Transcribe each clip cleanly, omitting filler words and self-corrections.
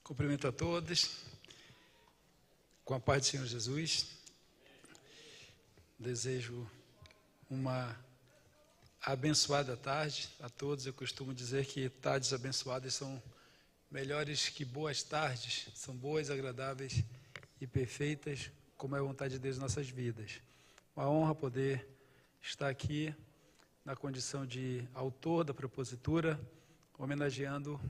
Cumprimento a todos, com a paz do Senhor Jesus. Desejo uma abençoada tarde a todos. Eu costumo dizer que tardes abençoadas são melhores que boas tardes, são boas, agradáveis e perfeitas, como é a vontade de Deus em nossas vidas. Uma honra poder estar aqui na condição de autor da propositura, homenageando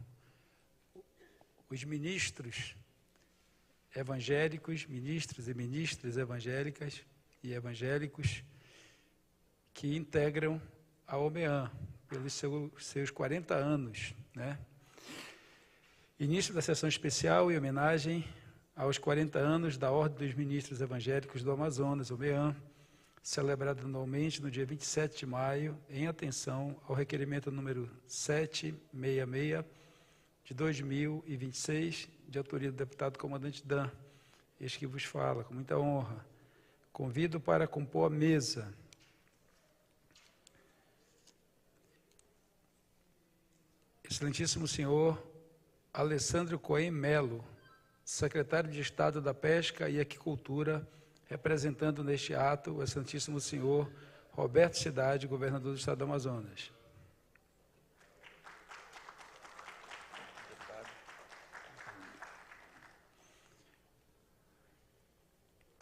os ministros evangélicos, ministros e ministras evangélicas e evangélicos que integram a OMEAN pelos seus 40 anos, né? Início da sessão especial em homenagem aos 40 anos da Ordem dos Ministros Evangélicos do Amazonas, OMEAN, celebrada anualmente no dia 27 de maio, em atenção ao requerimento número 766 de 2026, de autoria do deputado comandante Dan. Este que vos fala, com muita honra. Convido para compor a mesa Excelentíssimo senhor Alessandro Cohen Melo, secretário de Estado da Pesca e Aquicultura, representando neste ato o excelentíssimo senhor Roberto Cidade, governador do Estado do Amazonas.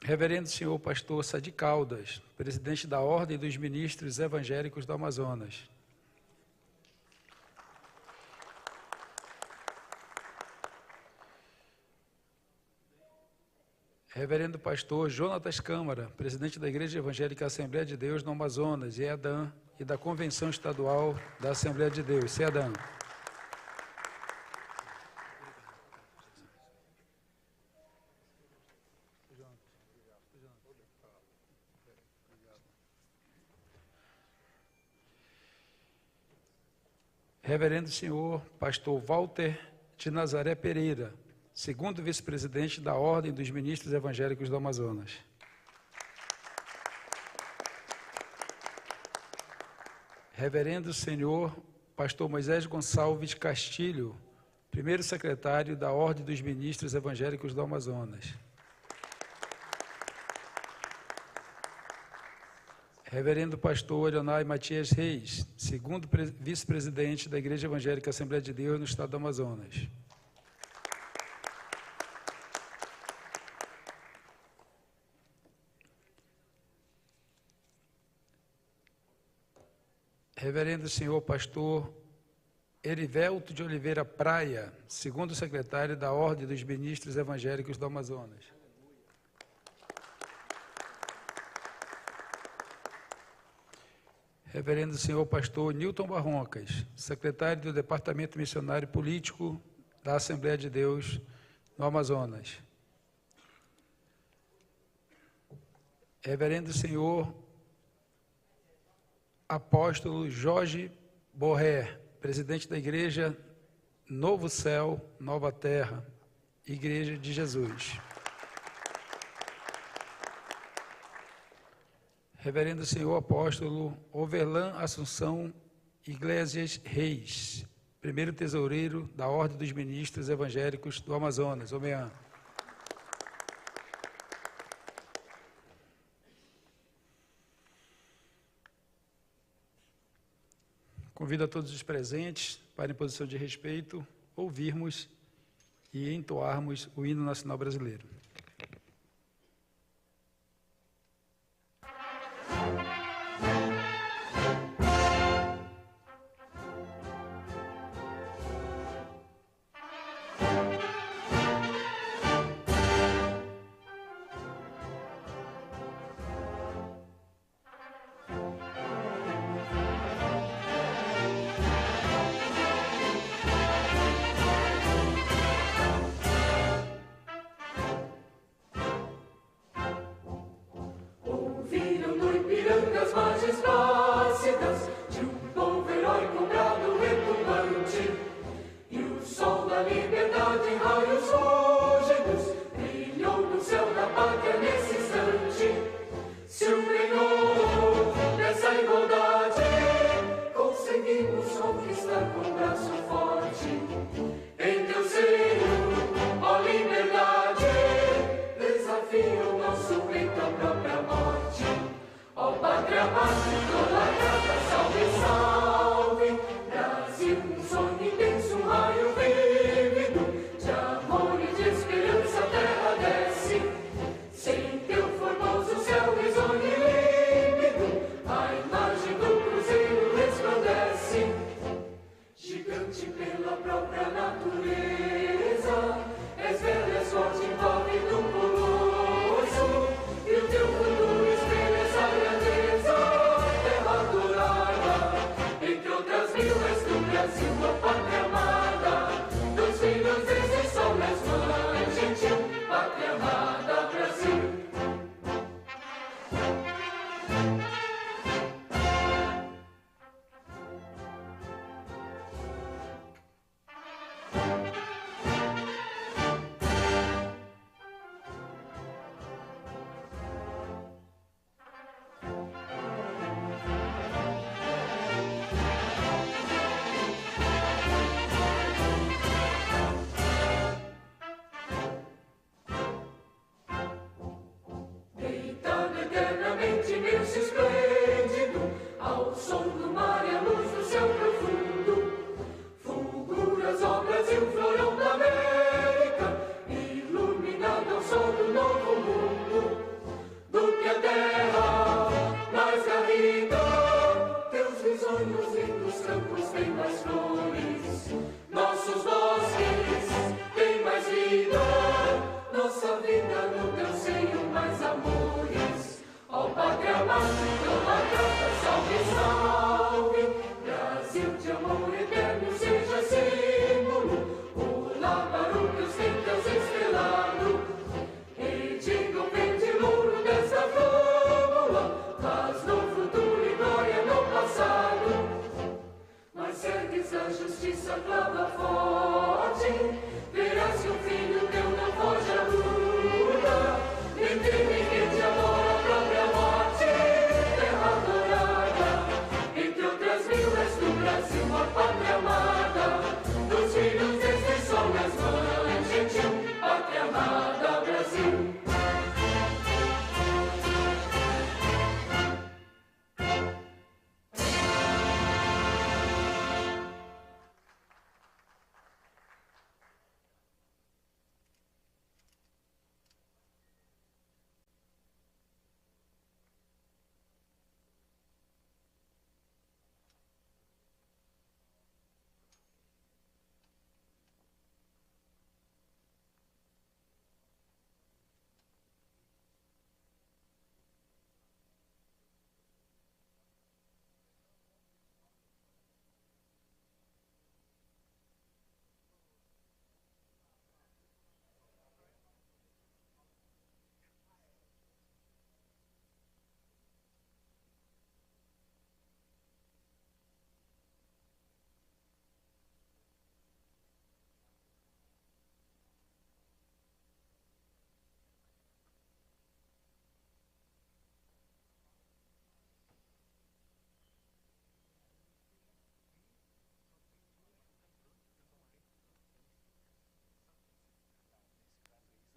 Reverendo senhor pastor Sadi Caldas, presidente da Ordem dos Ministros Evangélicos do Amazonas. Reverendo pastor Jonatas Câmara, presidente da Igreja Evangélica Assembleia de Deus no Amazonas, EADAM, e da Convenção Estadual da Assembleia de Deus, CEADAM. Reverendo senhor pastor Walter de Nazaré Pereira, segundo vice-presidente da Ordem dos Ministros Evangélicos do Amazonas. Reverendo senhor pastor Moisés Gonçalves Castilho, primeiro secretário da Ordem dos Ministros Evangélicos do Amazonas. Reverendo pastor Leonai Matias Reis, segundo vice-presidente da Igreja Evangélica Assembleia de Deus no Estado do Amazonas. Reverendo senhor pastor Erivelto de Oliveira Praia, segundo secretário da Ordem dos Ministros Evangélicos do Amazonas. Reverendo senhor pastor Nilton Barroncas, secretário do Departamento Missionário Político da Assembleia de Deus no Amazonas. Reverendo senhor apóstolo Jorge Borré, presidente da Igreja Novo Céu, Nova Terra, Igreja de Jesus. Reverendo senhor apóstolo Overlan Assunção Iglesias Reis, primeiro tesoureiro da Ordem dos Ministros Evangélicos do Amazonas, OMEAN. Convido a todos os presentes para, em posição de respeito, ouvirmos e entoarmos o hino nacional brasileiro.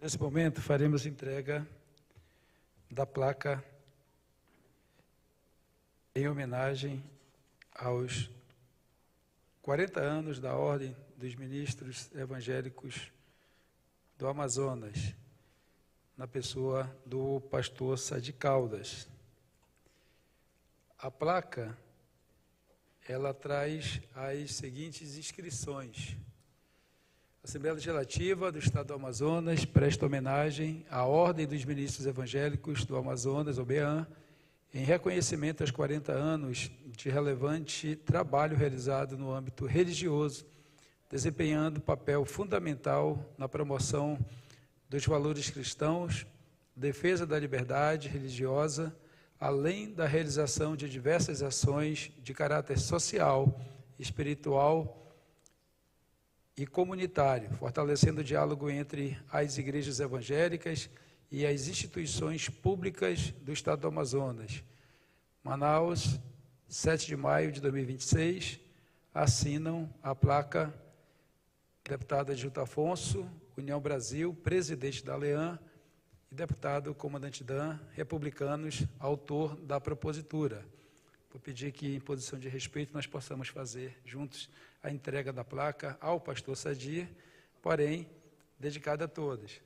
Nesse momento, faremos entrega da placa em homenagem aos 40 anos da Ordem dos Ministros Evangélicos do Amazonas, na pessoa do pastor Sadi Caldas. A placa, ela traz as seguintes inscrições. A Assembleia Legislativa do Estado do Amazonas presta homenagem à Ordem dos Ministros Evangélicos do Amazonas, OBEAM, em reconhecimento aos 40 anos de relevante trabalho realizado no âmbito religioso, desempenhando papel fundamental na promoção dos valores cristãos, defesa da liberdade religiosa, além da realização de diversas ações de caráter social, espiritual e comunitário, fortalecendo o diálogo entre as igrejas evangélicas e as instituições públicas do Estado do Amazonas. Manaus, 7 de maio de 2026, assinam a placa deputado Adilto Afonso, União Brasil, presidente da ALEAM, e deputado comandante Dan, republicanos, autor da propositura. Vou pedir que, em posição de respeito, nós possamos fazer juntos a entrega da placa ao pastor Sadi, porém, dedicada a todos.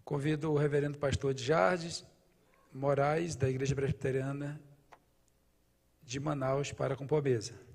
Convido o reverendo pastor de Jardes Moraes, da Igreja Presbiteriana de Manaus, para compor a mesa.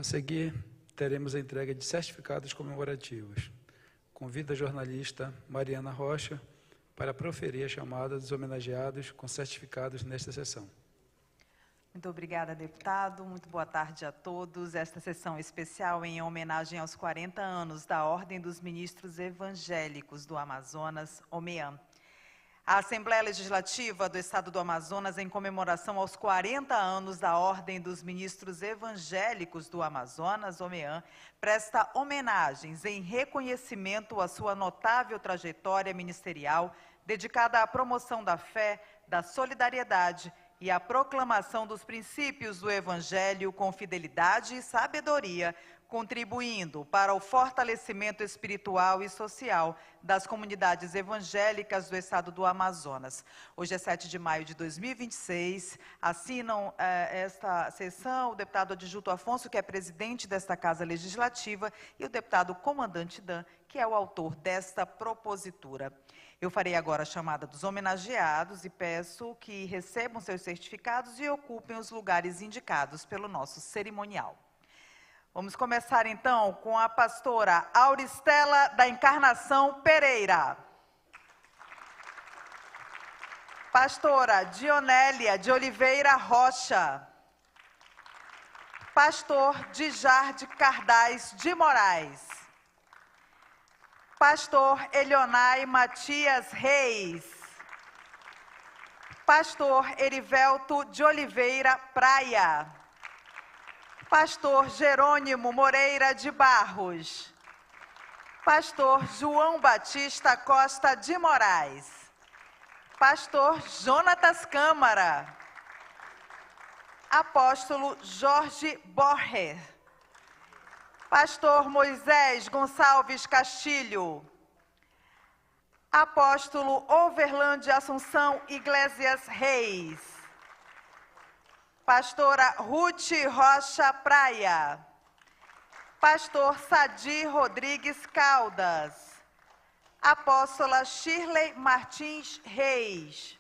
A seguir, teremos a entrega de certificados comemorativos. Convido a jornalista Mariana Rocha para proferir a chamada dos homenageados com certificados nesta sessão. Muito obrigada, deputado. Muito boa tarde a todos. Esta sessão especial em homenagem aos 40 anos da Ordem dos Ministros Evangélicos do Amazonas, OMEAM. A Assembleia Legislativa do Estado do Amazonas, em comemoração aos 40 anos da Ordem dos Ministros Evangélicos do Amazonas, OMEAM, presta homenagens em reconhecimento à sua notável trajetória ministerial dedicada à promoção da fé, da solidariedade e à proclamação dos princípios do Evangelho com fidelidade e sabedoria, contribuindo para o fortalecimento espiritual e social das comunidades evangélicas do Estado do Amazonas. Hoje é 7 de maio de 2026, assinam esta sessão o deputado adjunto Afonso, que é presidente desta Casa Legislativa, e o deputado comandante Dan, que é o autor desta propositura. Eu farei agora a chamada dos homenageados e peço que recebam seus certificados e ocupem os lugares indicados pelo nosso cerimonial. Vamos começar, então, com a pastora Auristela da Encarnação Pereira. Pastora Dionélia de Oliveira Rocha. Pastor Dijar de Cardaz de Moraes. Pastor Elionai Matias Reis. Pastor Erivelto de Oliveira Praia. Pastor Jerônimo Moreira de Barros. Pastor João Batista Costa de Moraes. Pastor Jonatas Câmara. Apóstolo Jorge Borrer. Pastor Moisés Gonçalves Castilho. Apóstolo Overland de Assunção Iglesias Reis. Pastora Ruth Rocha Praia. Pastor Sadi Rodrigues Caldas. Apóstola Shirley Martins Reis.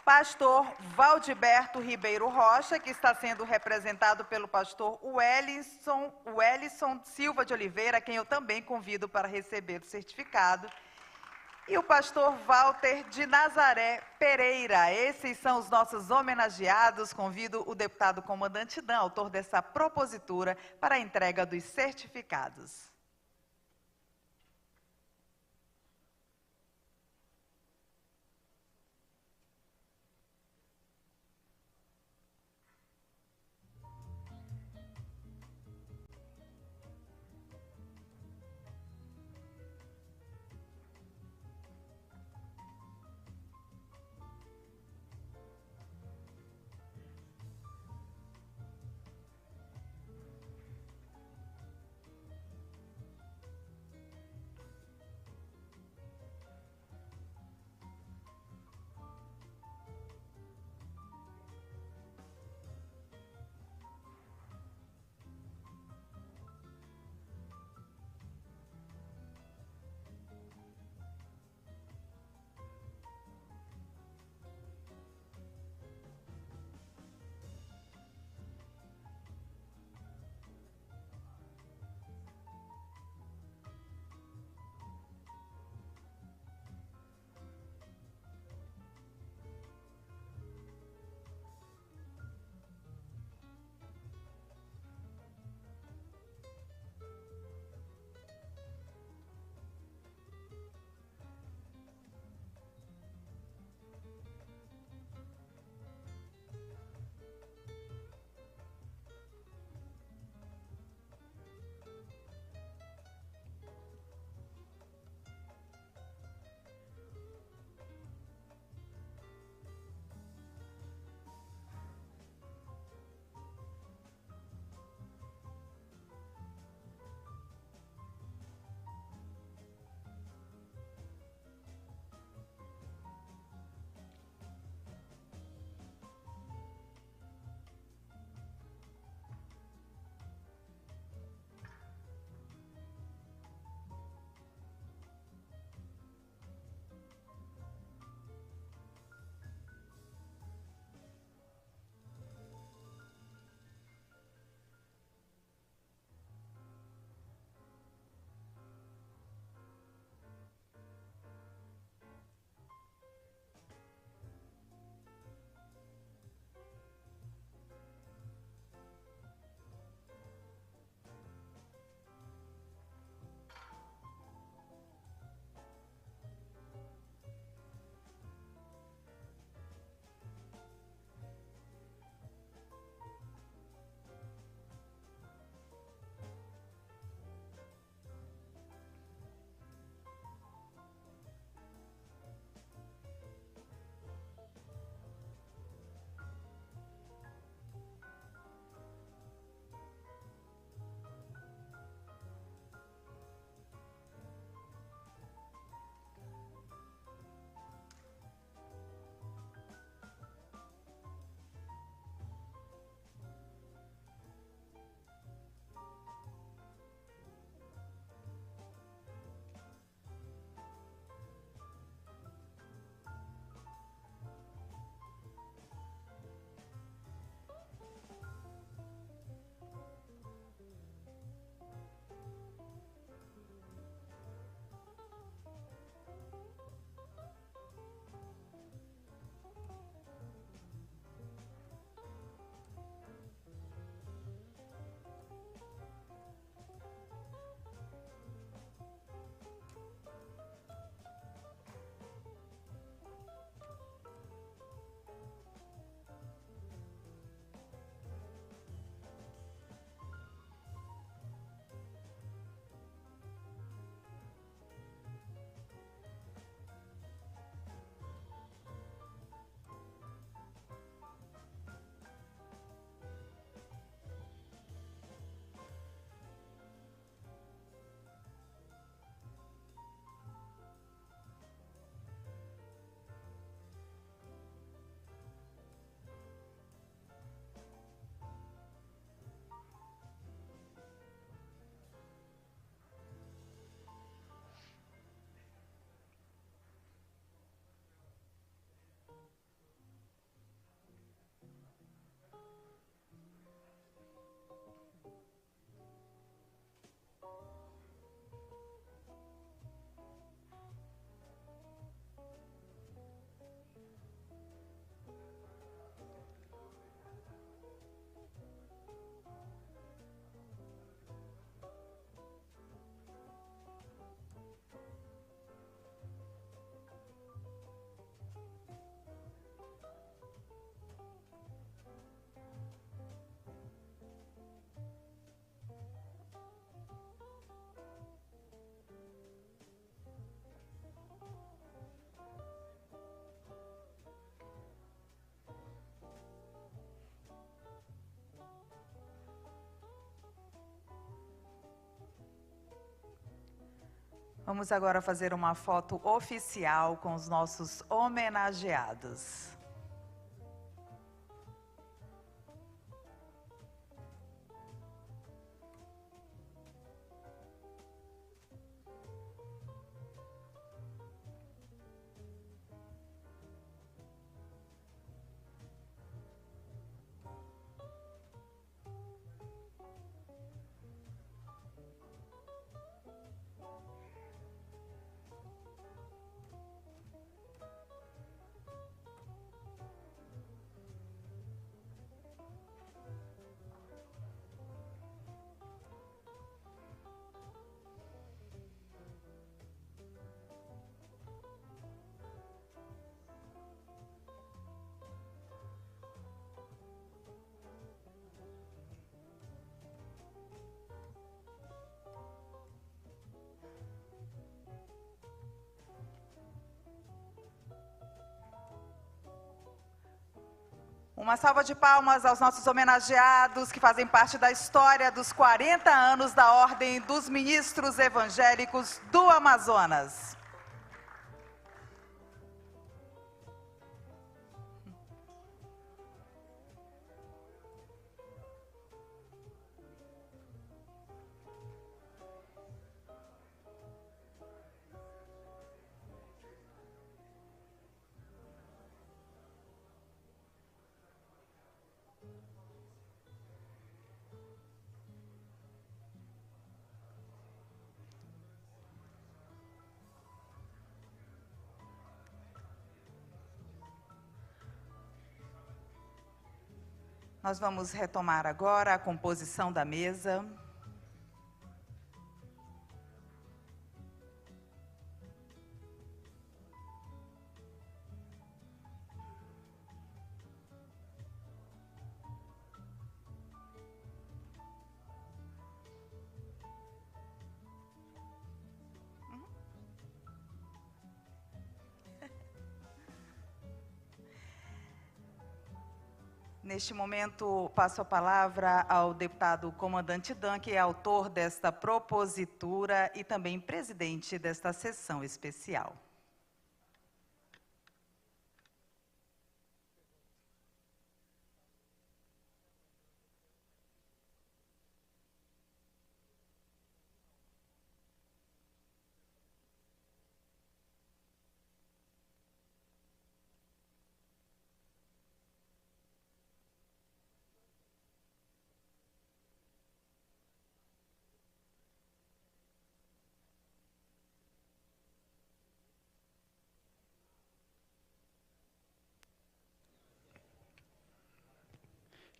Pastor Valdiberto Ribeiro Rocha, que está sendo representado pelo pastor Wellison Silva de Oliveira, quem eu também convido para receber o certificado. E o pastor Walter de Nazaré Pereira. Esses são os nossos homenageados. Convido o deputado comandante Dan, autor dessa propositura, para a entrega dos certificados. Vamos agora fazer uma foto oficial com os nossos homenageados. Uma salva de palmas aos nossos homenageados que fazem parte da história dos 40 anos da Ordem dos Ministros Evangélicos do Amazonas. Nós vamos retomar agora a composição da mesa. Neste momento, passo a palavra ao deputado comandante Dan, que é autor desta propositura e também presidente desta sessão especial.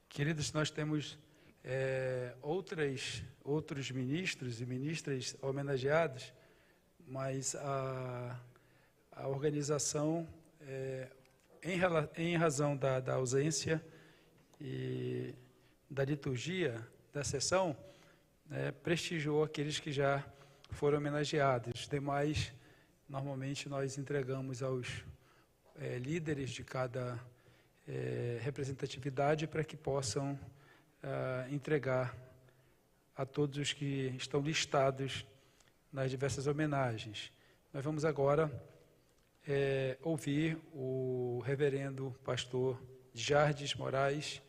Queridos, nós temos outros ministros e ministras homenageados, mas a organização, em razão da ausência e da liturgia da sessão, prestigiou aqueles que já foram homenageados. Os demais, normalmente, nós entregamos aos líderes de cada representatividade para que possam entregar a todos os que estão listados nas diversas homenagens. Nós vamos agora ouvir o reverendo pastor Jardes Moraes,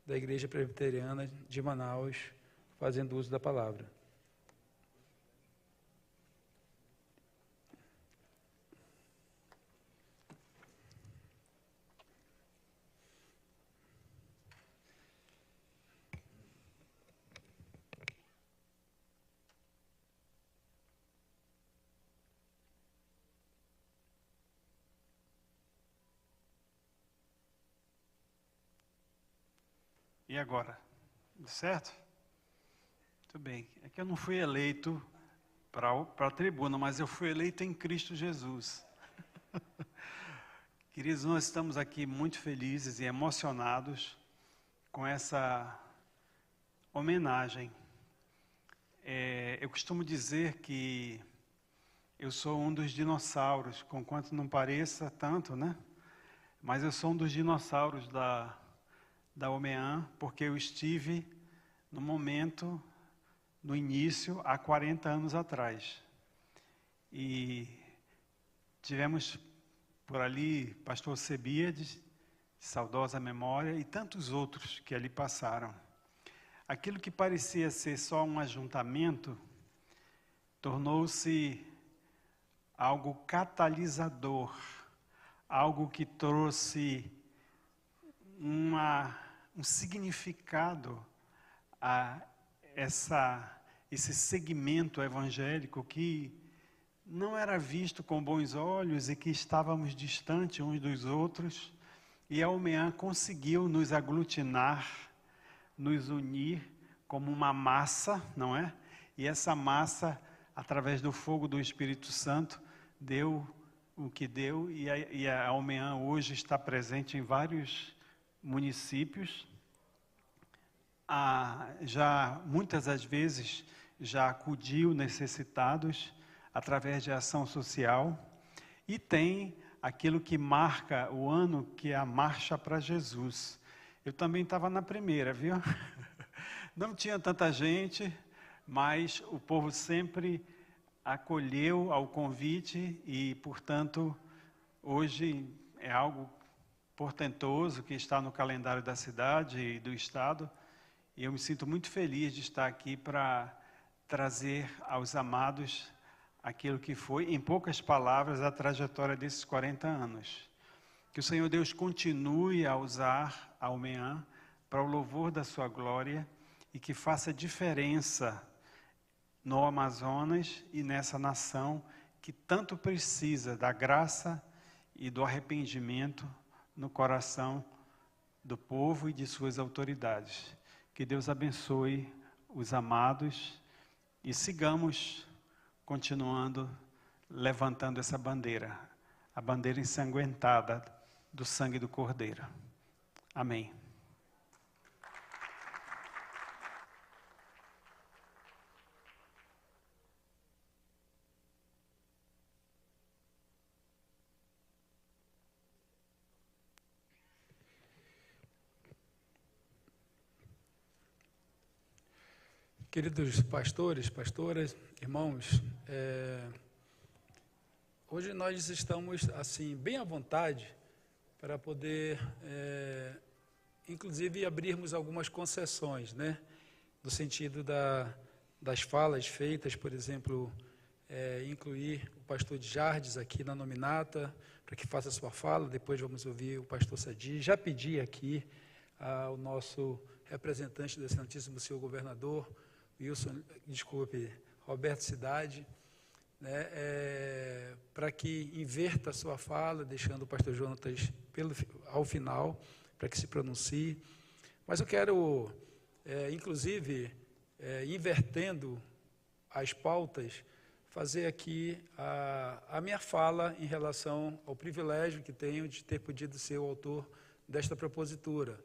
da Igreja Presbiteriana de Manaus, fazendo uso da palavra. E agora? Certo? Muito bem. É que eu não fui eleito para a tribuna, mas eu fui eleito em Cristo Jesus. Queridos, nós estamos aqui muito felizes e emocionados com essa homenagem. Eu costumo dizer que eu sou um dos dinossauros, conquanto não pareça tanto, né? Mas eu sou um dos dinossauros da OMEAN, porque eu estive no momento, no início, há 40 anos atrás. e tivemos por ali pastor Sebíades, saudosa memória, e tantos outros que ali passaram. Aquilo que parecia ser só um ajuntamento, tornou-se algo catalisador, algo que trouxe um significado a esse segmento evangélico que não era visto com bons olhos e que estávamos distantes uns dos outros, e a OMEAN conseguiu nos aglutinar, nos unir como uma massa, não é? E essa massa, através do fogo do Espírito Santo, deu o que deu, e a OMEAN hoje está presente em vários municípios. Já muitas das vezes já acudiu necessitados através de ação social, e tem aquilo que marca o ano, que é a Marcha para Jesus. Eu também estava na primeira, viu? Não tinha tanta gente, mas o povo sempre acolheu ao convite e, portanto, hoje é algo portentoso que está no calendário da cidade e do estado, e eu me sinto muito feliz de estar aqui para trazer aos amados aquilo que foi, em poucas palavras, a trajetória desses 40 anos. Que o Senhor Deus continue a usar a OMEAN para o louvor da sua glória e que faça diferença no Amazonas e nessa nação que tanto precisa da graça e do arrependimento no coração do povo e de suas autoridades. Que Deus abençoe os amados e sigamos continuando levantando essa bandeira, a bandeira ensanguentada do sangue do Cordeiro. Amém. Queridos pastores, pastoras, irmãos, hoje nós estamos assim bem à vontade para poder, inclusive, abrirmos algumas concessões, né? No sentido das falas feitas, por exemplo, incluir o pastor de Jardes aqui na nominata, para que faça a sua fala, depois vamos ouvir o pastor Sadi. Já pedi aqui ao nosso representante do Excelentíssimo Senhor Governador, Roberto Cidade, né, para que inverta a sua fala, deixando o pastor Jonatas ao final, para que se pronuncie. Mas eu quero, inclusive, invertendo as pautas, fazer aqui a minha fala em relação ao privilégio que tenho de ter podido ser o autor desta propositura.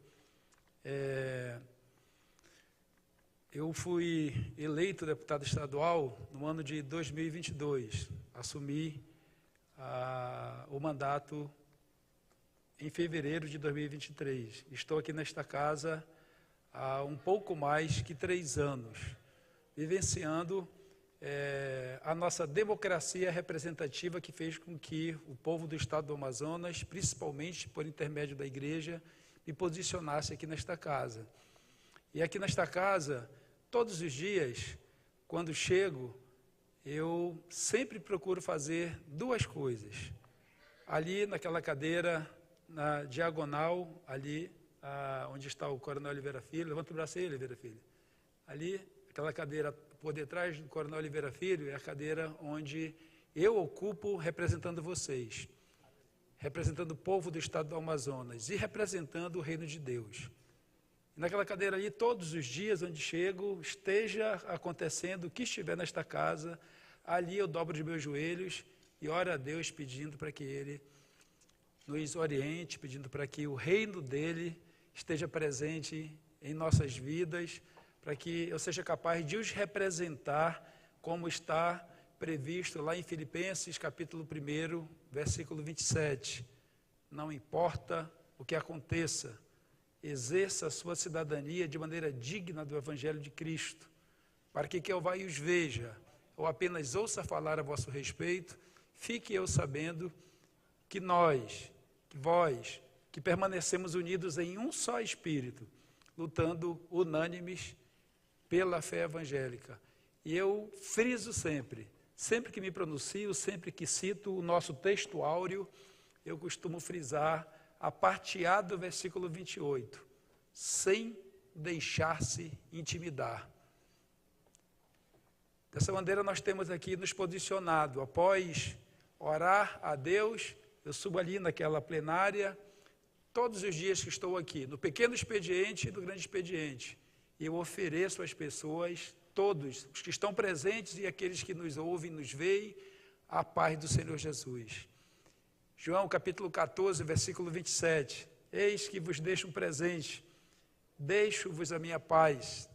Eu fui eleito deputado estadual no ano de 2022, assumi o mandato em fevereiro de 2023. Estou aqui nesta casa há um pouco mais que 3 anos, vivenciando a nossa democracia representativa que fez com que o povo do estado do Amazonas, principalmente por intermédio da igreja, me posicionasse aqui nesta casa. E aqui nesta casa, todos os dias, quando chego, eu sempre procuro fazer 2 coisas. Ali naquela cadeira, na diagonal, ali onde está o Coronel Oliveira Filho, levanta o braço aí, Oliveira Filho. Ali, aquela cadeira por detrás do Coronel Oliveira Filho, é a cadeira onde eu ocupo representando vocês, representando o povo do estado do Amazonas e representando o reino de Deus. Naquela cadeira ali, todos os dias, onde chego, esteja acontecendo o que estiver nesta casa, ali eu dobro os meus joelhos e oro a Deus pedindo para que Ele nos oriente, pedindo para que o reino dEle esteja presente em nossas vidas, para que eu seja capaz de os representar como está previsto lá em Filipenses, capítulo 1, versículo 27. Não importa o que aconteça, exerça a sua cidadania de maneira digna do Evangelho de Cristo, para que Jeová os veja, ou apenas ouça falar a vosso respeito, fique eu sabendo que nós, que vós, que permanecemos unidos em um só espírito, lutando unânimes pela fé evangélica. E eu friso sempre que me pronuncio, sempre que cito o nosso texto áureo, eu costumo frisar a parte A do versículo 28, sem deixar-se intimidar. Dessa maneira nós temos aqui nos posicionado, após orar a Deus, eu subo ali naquela plenária, todos os dias que estou aqui, no pequeno expediente e no grande expediente, e eu ofereço às pessoas, todos os que estão presentes e aqueles que nos ouvem, nos veem, a paz do Senhor Jesus. João capítulo 14, versículo 27, eis que vos deixo um presente, deixo-vos a minha paz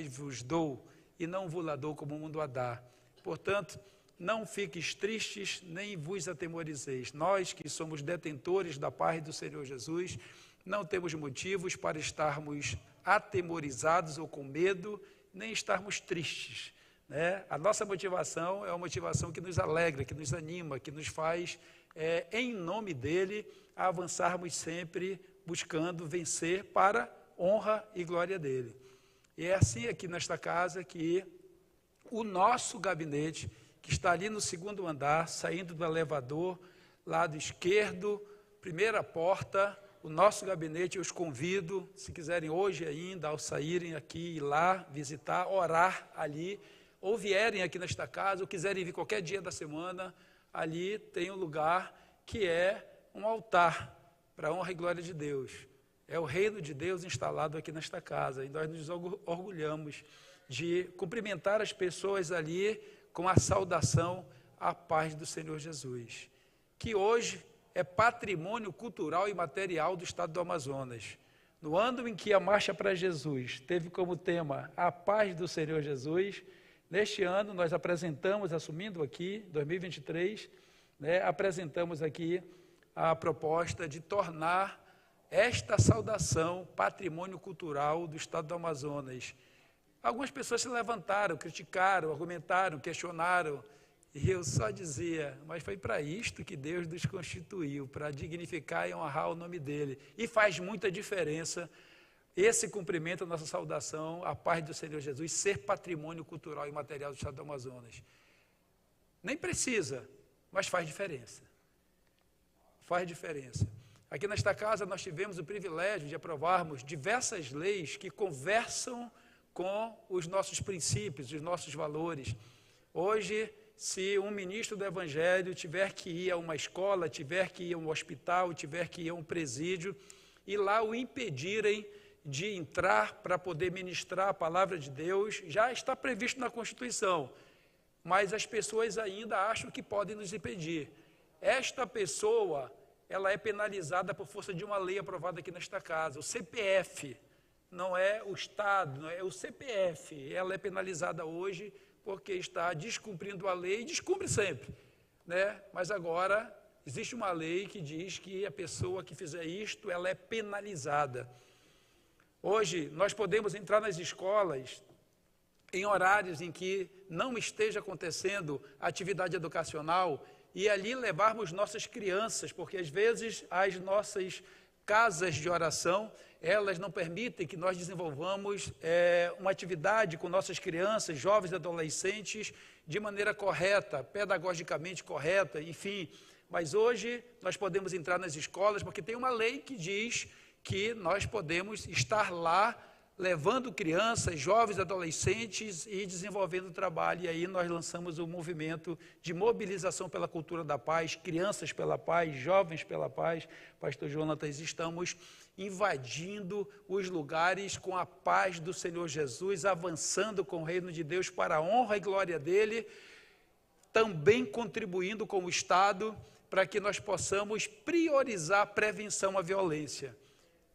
vos dou, e não vos la dou como o mundo a dá. Portanto, não fiqueis tristes, nem vos atemorizeis. Nós que somos detentores da paz do Senhor Jesus, não temos motivos para estarmos atemorizados ou com medo, nem estarmos tristes, né? A nossa motivação é uma motivação que nos alegra, que nos anima, que nos faz, em nome dele, avançarmos sempre buscando vencer para honra e glória dele. E é assim aqui nesta casa que o nosso gabinete, que está ali no segundo andar, saindo do elevador, lado esquerdo, primeira porta, o nosso gabinete, eu os convido, se quiserem hoje ainda, ao saírem aqui, ir lá, visitar, orar ali, ou vierem aqui nesta casa, ou quiserem vir qualquer dia da semana, ali tem um lugar que é um altar para a honra e glória de Deus. É o reino de Deus instalado aqui nesta casa, e nós nos orgulhamos de cumprimentar as pessoas ali com a saudação à paz do Senhor Jesus, que hoje é patrimônio cultural e material do estado do Amazonas. No ano em que a Marcha para Jesus teve como tema a paz do Senhor Jesus, neste ano nós apresentamos, assumindo aqui, 2023, apresentamos aqui a proposta de tornar esta saudação patrimônio cultural do estado do Amazonas. Algumas pessoas se levantaram, criticaram, argumentaram, questionaram, e eu só dizia, mas foi para isto que Deus nos constituiu, para dignificar e honrar o nome dele. E faz muita diferença esse cumprimento, a nossa saudação, a paz do Senhor Jesus, ser patrimônio cultural e material do estado do Amazonas. Nem precisa, mas faz diferença. Faz diferença. Aqui nesta casa nós tivemos o privilégio de aprovarmos diversas leis que conversam com os nossos princípios, os nossos valores. Hoje, se um ministro do Evangelho tiver que ir a uma escola, tiver que ir a um hospital, tiver que ir a um presídio, e lá o impedirem de entrar para poder ministrar a palavra de Deus, já está previsto na Constituição, mas as pessoas ainda acham que podem nos impedir. Esta pessoa, ela é penalizada por força de uma lei aprovada aqui nesta casa, o CPF, não é o Estado, não é o CPF, ela é penalizada hoje porque está descumprindo a lei, e descumpre sempre, né? Mas agora existe uma lei que diz que a pessoa que fizer isto, ela é penalizada. Hoje, nós podemos entrar nas escolas em horários em que não esteja acontecendo atividade educacional e ali levarmos nossas crianças, porque às vezes as nossas casas de oração, elas não permitem que nós desenvolvamos uma atividade com nossas crianças, jovens e adolescentes, de maneira correta, pedagogicamente correta, enfim. Mas hoje nós podemos entrar nas escolas, porque tem uma lei que diz que nós podemos estar lá, levando crianças, jovens, adolescentes e desenvolvendo trabalho. E aí nós lançamos o movimento de mobilização pela cultura da paz, crianças pela paz, jovens pela paz. Pastor Jonatas, estamos invadindo os lugares com a paz do Senhor Jesus, avançando com o reino de Deus para a honra e glória dele, também contribuindo com o Estado para que nós possamos priorizar a prevenção à violência.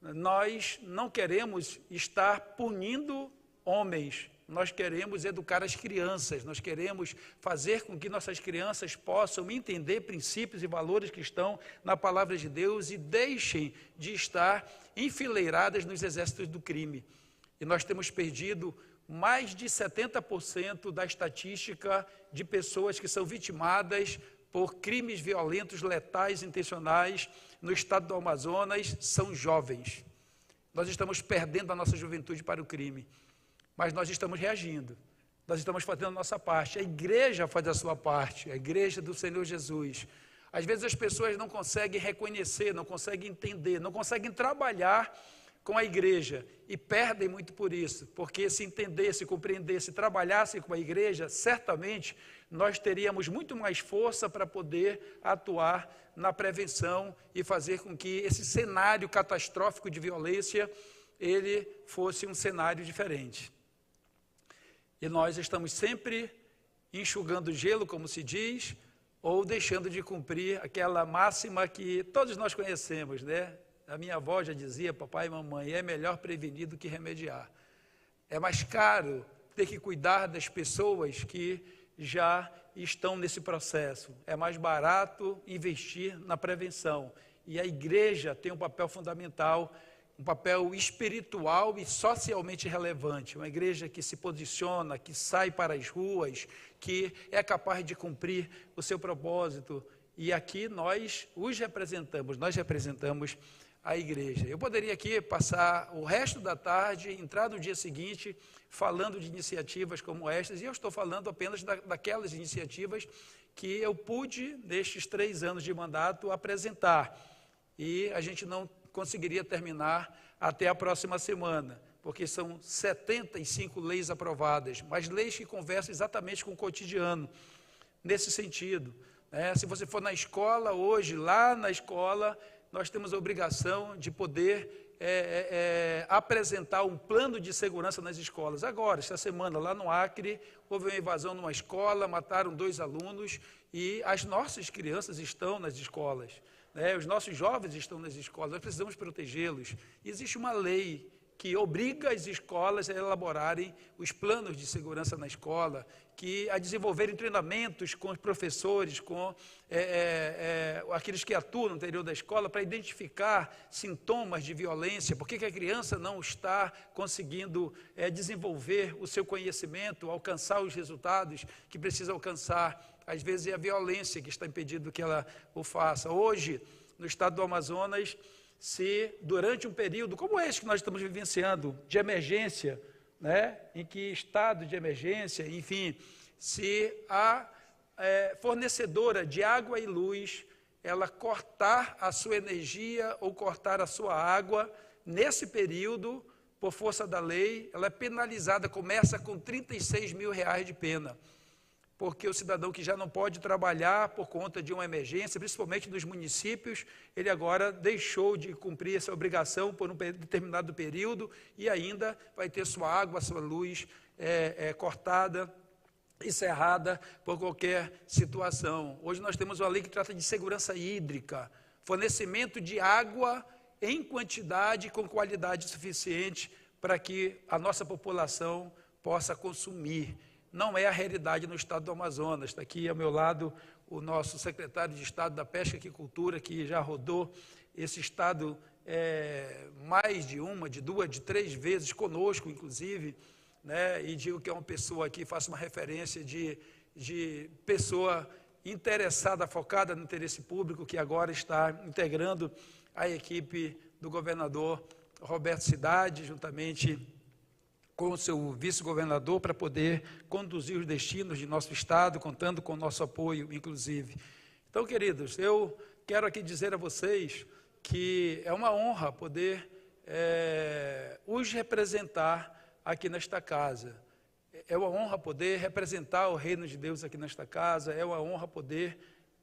Nós não queremos estar punindo homens, nós queremos educar as crianças, nós queremos fazer com que nossas crianças possam entender princípios e valores que estão na palavra de Deus e deixem de estar enfileiradas nos exércitos do crime. E nós temos perdido mais de 70% da estatística de pessoas que são vitimadas por crimes violentos, letais, intencionais no estado do Amazonas são jovens. Nós estamos perdendo a nossa juventude para o crime, mas nós estamos reagindo, nós estamos fazendo a nossa parte, a igreja faz a sua parte, a igreja do Senhor Jesus. Às vezes as pessoas não conseguem reconhecer, não conseguem entender, não conseguem trabalhar com a igreja e perdem muito por isso, porque se entendesse, compreendesse, trabalhasse com a igreja, certamente nós teríamos muito mais força para poder atuar na prevenção e fazer com que esse cenário catastrófico de violência, ele fosse um cenário diferente. E nós estamos sempre enxugando gelo, como se diz, ou deixando de cumprir aquela máxima que todos nós conhecemos, né? A minha avó já dizia, papai e mamãe, é melhor prevenir do que remediar. É mais caro ter que cuidar das pessoas que já estão nesse processo. É mais barato investir na prevenção. E a igreja tem um papel fundamental, um papel espiritual e socialmente relevante. Uma igreja que se posiciona, que sai para as ruas, que é capaz de cumprir o seu propósito. E aqui nós representamos a igreja. Eu poderia aqui passar o resto da tarde, entrar no dia seguinte, falando de iniciativas como estas, e eu estou falando apenas daquelas iniciativas que eu pude, nestes 3 anos de mandato, apresentar. E a gente não conseguiria terminar até a próxima semana, porque são 75 leis aprovadas, mas leis que conversam exatamente com o cotidiano, nesse sentido. Se você for na escola hoje, lá na escola, nós temos a obrigação de poder apresentar um plano de segurança nas escolas. Agora, esta semana, lá no Acre, houve uma invasão numa escola, mataram 2 alunos e as nossas crianças estão nas escolas, os nossos jovens estão nas escolas, nós precisamos protegê-los. Existe uma lei que obriga as escolas a elaborarem os planos de segurança na escola, a desenvolverem treinamentos com os professores, com aqueles que atuam no interior da escola, para identificar sintomas de violência, por que a criança não está conseguindo desenvolver o seu conhecimento, alcançar os resultados que precisa alcançar. Às vezes é a violência que está impedindo que ela o faça. Hoje, no estado do Amazonas, se durante um período como esse que nós estamos vivenciando, de emergência, em que estado de emergência, enfim, se a fornecedora de água e luz, ela cortar a sua energia ou cortar a sua água, nesse período, por força da lei, ela é penalizada, começa com R$36 mil de pena. Porque o cidadão que já não pode trabalhar por conta de uma emergência, principalmente nos municípios, ele agora deixou de cumprir essa obrigação por um determinado período e ainda vai ter sua água, sua luz cortada, encerrada por qualquer situação. Hoje nós temos uma lei que trata de segurança hídrica, fornecimento de água em quantidade com qualidade suficiente para que a nossa população possa consumir. Não é a realidade no estado do Amazonas. Está aqui ao meu lado o nosso secretário de Estado da Pesca e Aquicultura, que já rodou esse estado mais de uma, de 2, de 3 vezes conosco, inclusive, e digo que é uma pessoa aqui, faço uma referência de pessoa interessada, focada no interesse público, que agora está integrando a equipe do governador Roberto Cidade, juntamente com o seu vice-governador, para poder conduzir os destinos de nosso estado, contando com o nosso apoio, inclusive. Então, queridos, eu quero aqui dizer a vocês que é uma honra poder os representar aqui nesta casa. É uma honra poder representar o reino de Deus aqui nesta casa, é uma honra poder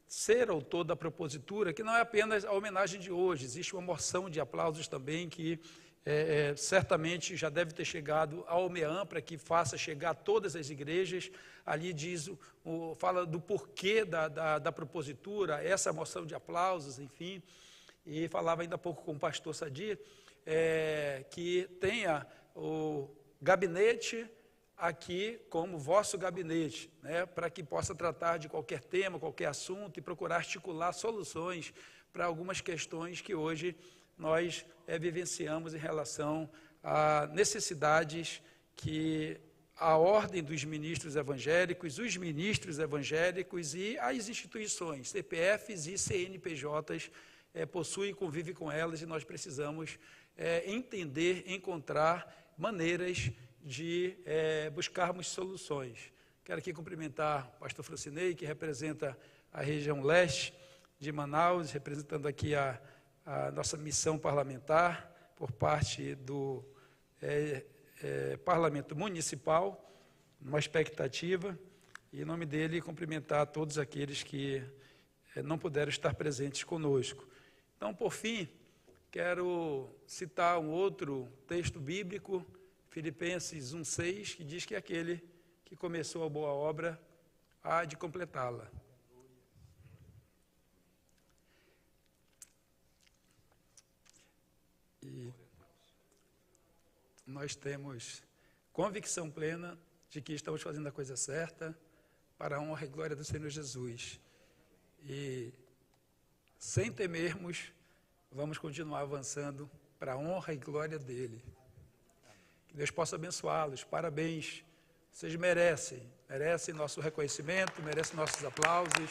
ser autor da propositura, que não é apenas a homenagem de hoje, existe uma moção de aplausos também que certamente já deve ter chegado ao OMEAM para que faça chegar a todas as igrejas. Ali diz, fala do porquê da propositura, essa moção de aplausos, enfim, e falava ainda há pouco com o pastor Sadi, que tenha o gabinete aqui como vosso gabinete, para que possa tratar de qualquer tema, qualquer assunto e procurar articular soluções para algumas questões que hoje nós vivenciamos em relação a necessidades que a ordem dos ministros evangélicos, os ministros evangélicos e as instituições, CPFs e CNPJs, possuem e convivem com elas, e nós precisamos entender, encontrar maneiras de buscarmos soluções. Quero aqui cumprimentar o pastor Francinei, que representa a região leste de Manaus, representando aqui a nossa missão parlamentar, por parte do Parlamento Municipal, numa expectativa, e em nome dele cumprimentar todos aqueles que não puderam estar presentes conosco. Então, por fim, quero citar um outro texto bíblico, Filipenses 1,6, que diz que aquele que começou a boa obra há de completá-la. E nós temos convicção plena de que estamos fazendo a coisa certa para a honra e glória do Senhor Jesus. E, sem temermos, vamos continuar avançando para a honra e glória dEle. Que Deus possa abençoá-los. Parabéns. Vocês merecem nosso reconhecimento, merecem nossos aplausos,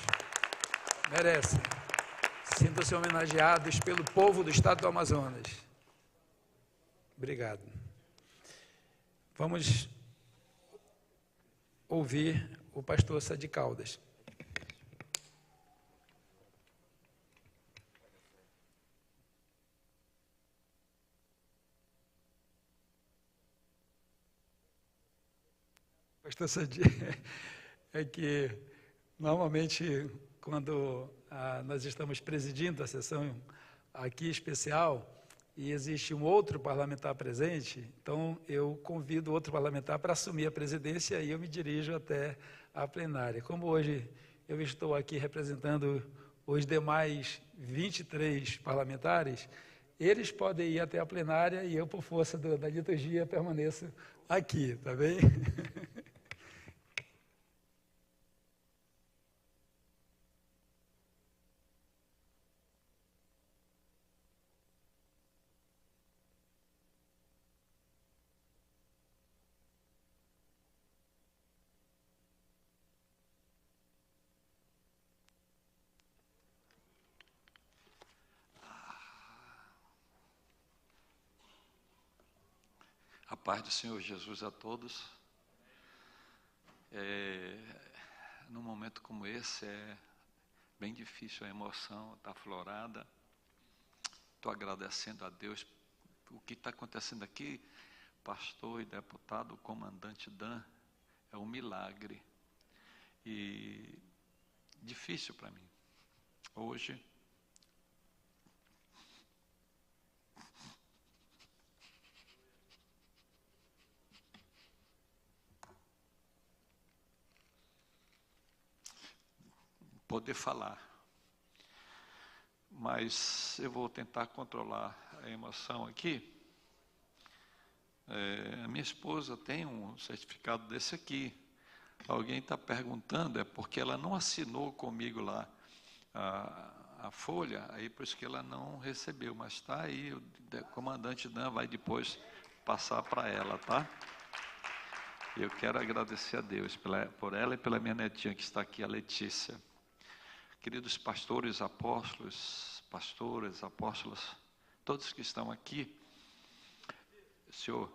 merecem. Sintam-se homenageados pelo povo do estado do Amazonas. Obrigado. Vamos ouvir o pastor Sadi Caldas. Pastor Sadi, é que normalmente quando nós estamos presidindo a sessão aqui especial, e existe um outro parlamentar presente, então eu convido outro parlamentar para assumir a presidência e eu me dirijo até a plenária. Como hoje eu estou aqui representando os demais 23 parlamentares, eles podem ir até a plenária e eu, por força da liturgia, permaneço aqui, tá bem? A paz do Senhor Jesus a todos. Num momento como esse, é bem difícil, a emoção está aflorada. Estou agradecendo a Deus. O que está acontecendo aqui, pastor e deputado, comandante Dan, é um milagre. E difícil para mim. Hoje, poder falar, mas eu vou tentar controlar a emoção aqui. A minha esposa tem um certificado desse aqui. Alguém está perguntando, é porque ela não assinou comigo lá a folha, aí por isso que ela não recebeu, mas está aí, o comandante Dan vai depois passar para ela, tá? Eu quero agradecer a Deus por ela e pela minha netinha que está aqui, a Letícia. Queridos pastores, apóstolos, pastoras, apóstolas, todos que estão aqui, Senhor.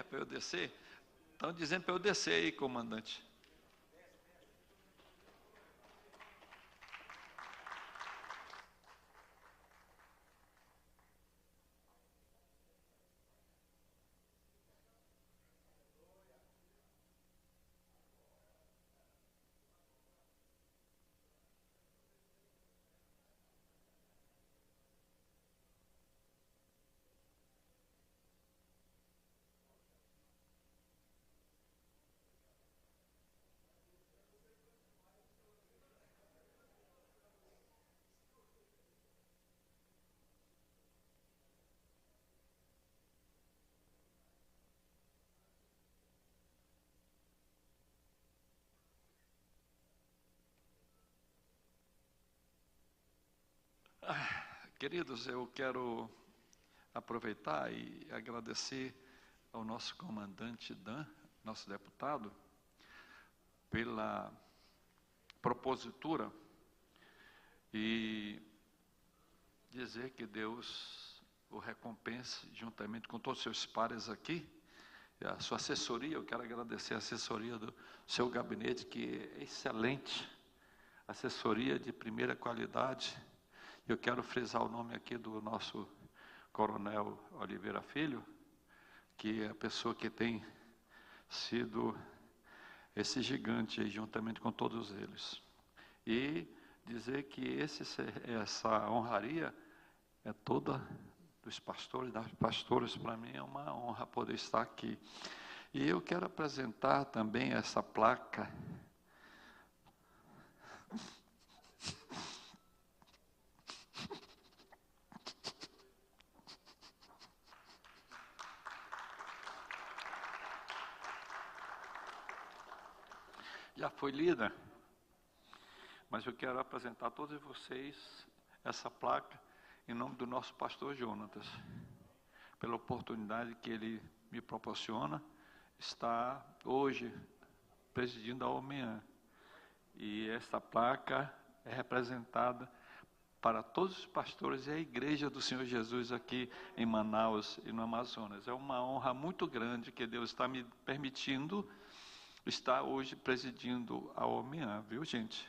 Para eu descer? Estão dizendo para eu descer aí, comandante. Queridos, eu quero aproveitar e agradecer ao nosso comandante Dan, nosso deputado, pela propositura e dizer que Deus o recompense juntamente com todos os seus pares aqui, a sua assessoria. Eu quero agradecer a assessoria do seu gabinete, que é excelente, assessoria de primeira qualidade. Eu quero frisar o nome aqui do nosso Coronel Oliveira Filho, que é a pessoa que tem sido esse gigante aí, juntamente com todos eles. E dizer que essa honraria é toda dos pastores, das pastoras. Para mim é uma honra poder estar aqui. E eu quero apresentar também essa placa. Já foi lida, mas eu quero apresentar a todos vocês essa placa em nome do nosso pastor Jonatas, pela oportunidade que ele me proporciona, está hoje presidindo a OMEAN. E esta placa é representada para todos os pastores e a Igreja do Senhor Jesus aqui em Manaus e no Amazonas. É uma honra muito grande que Deus está me permitindo estar hoje presidindo a OMEAN, viu, gente?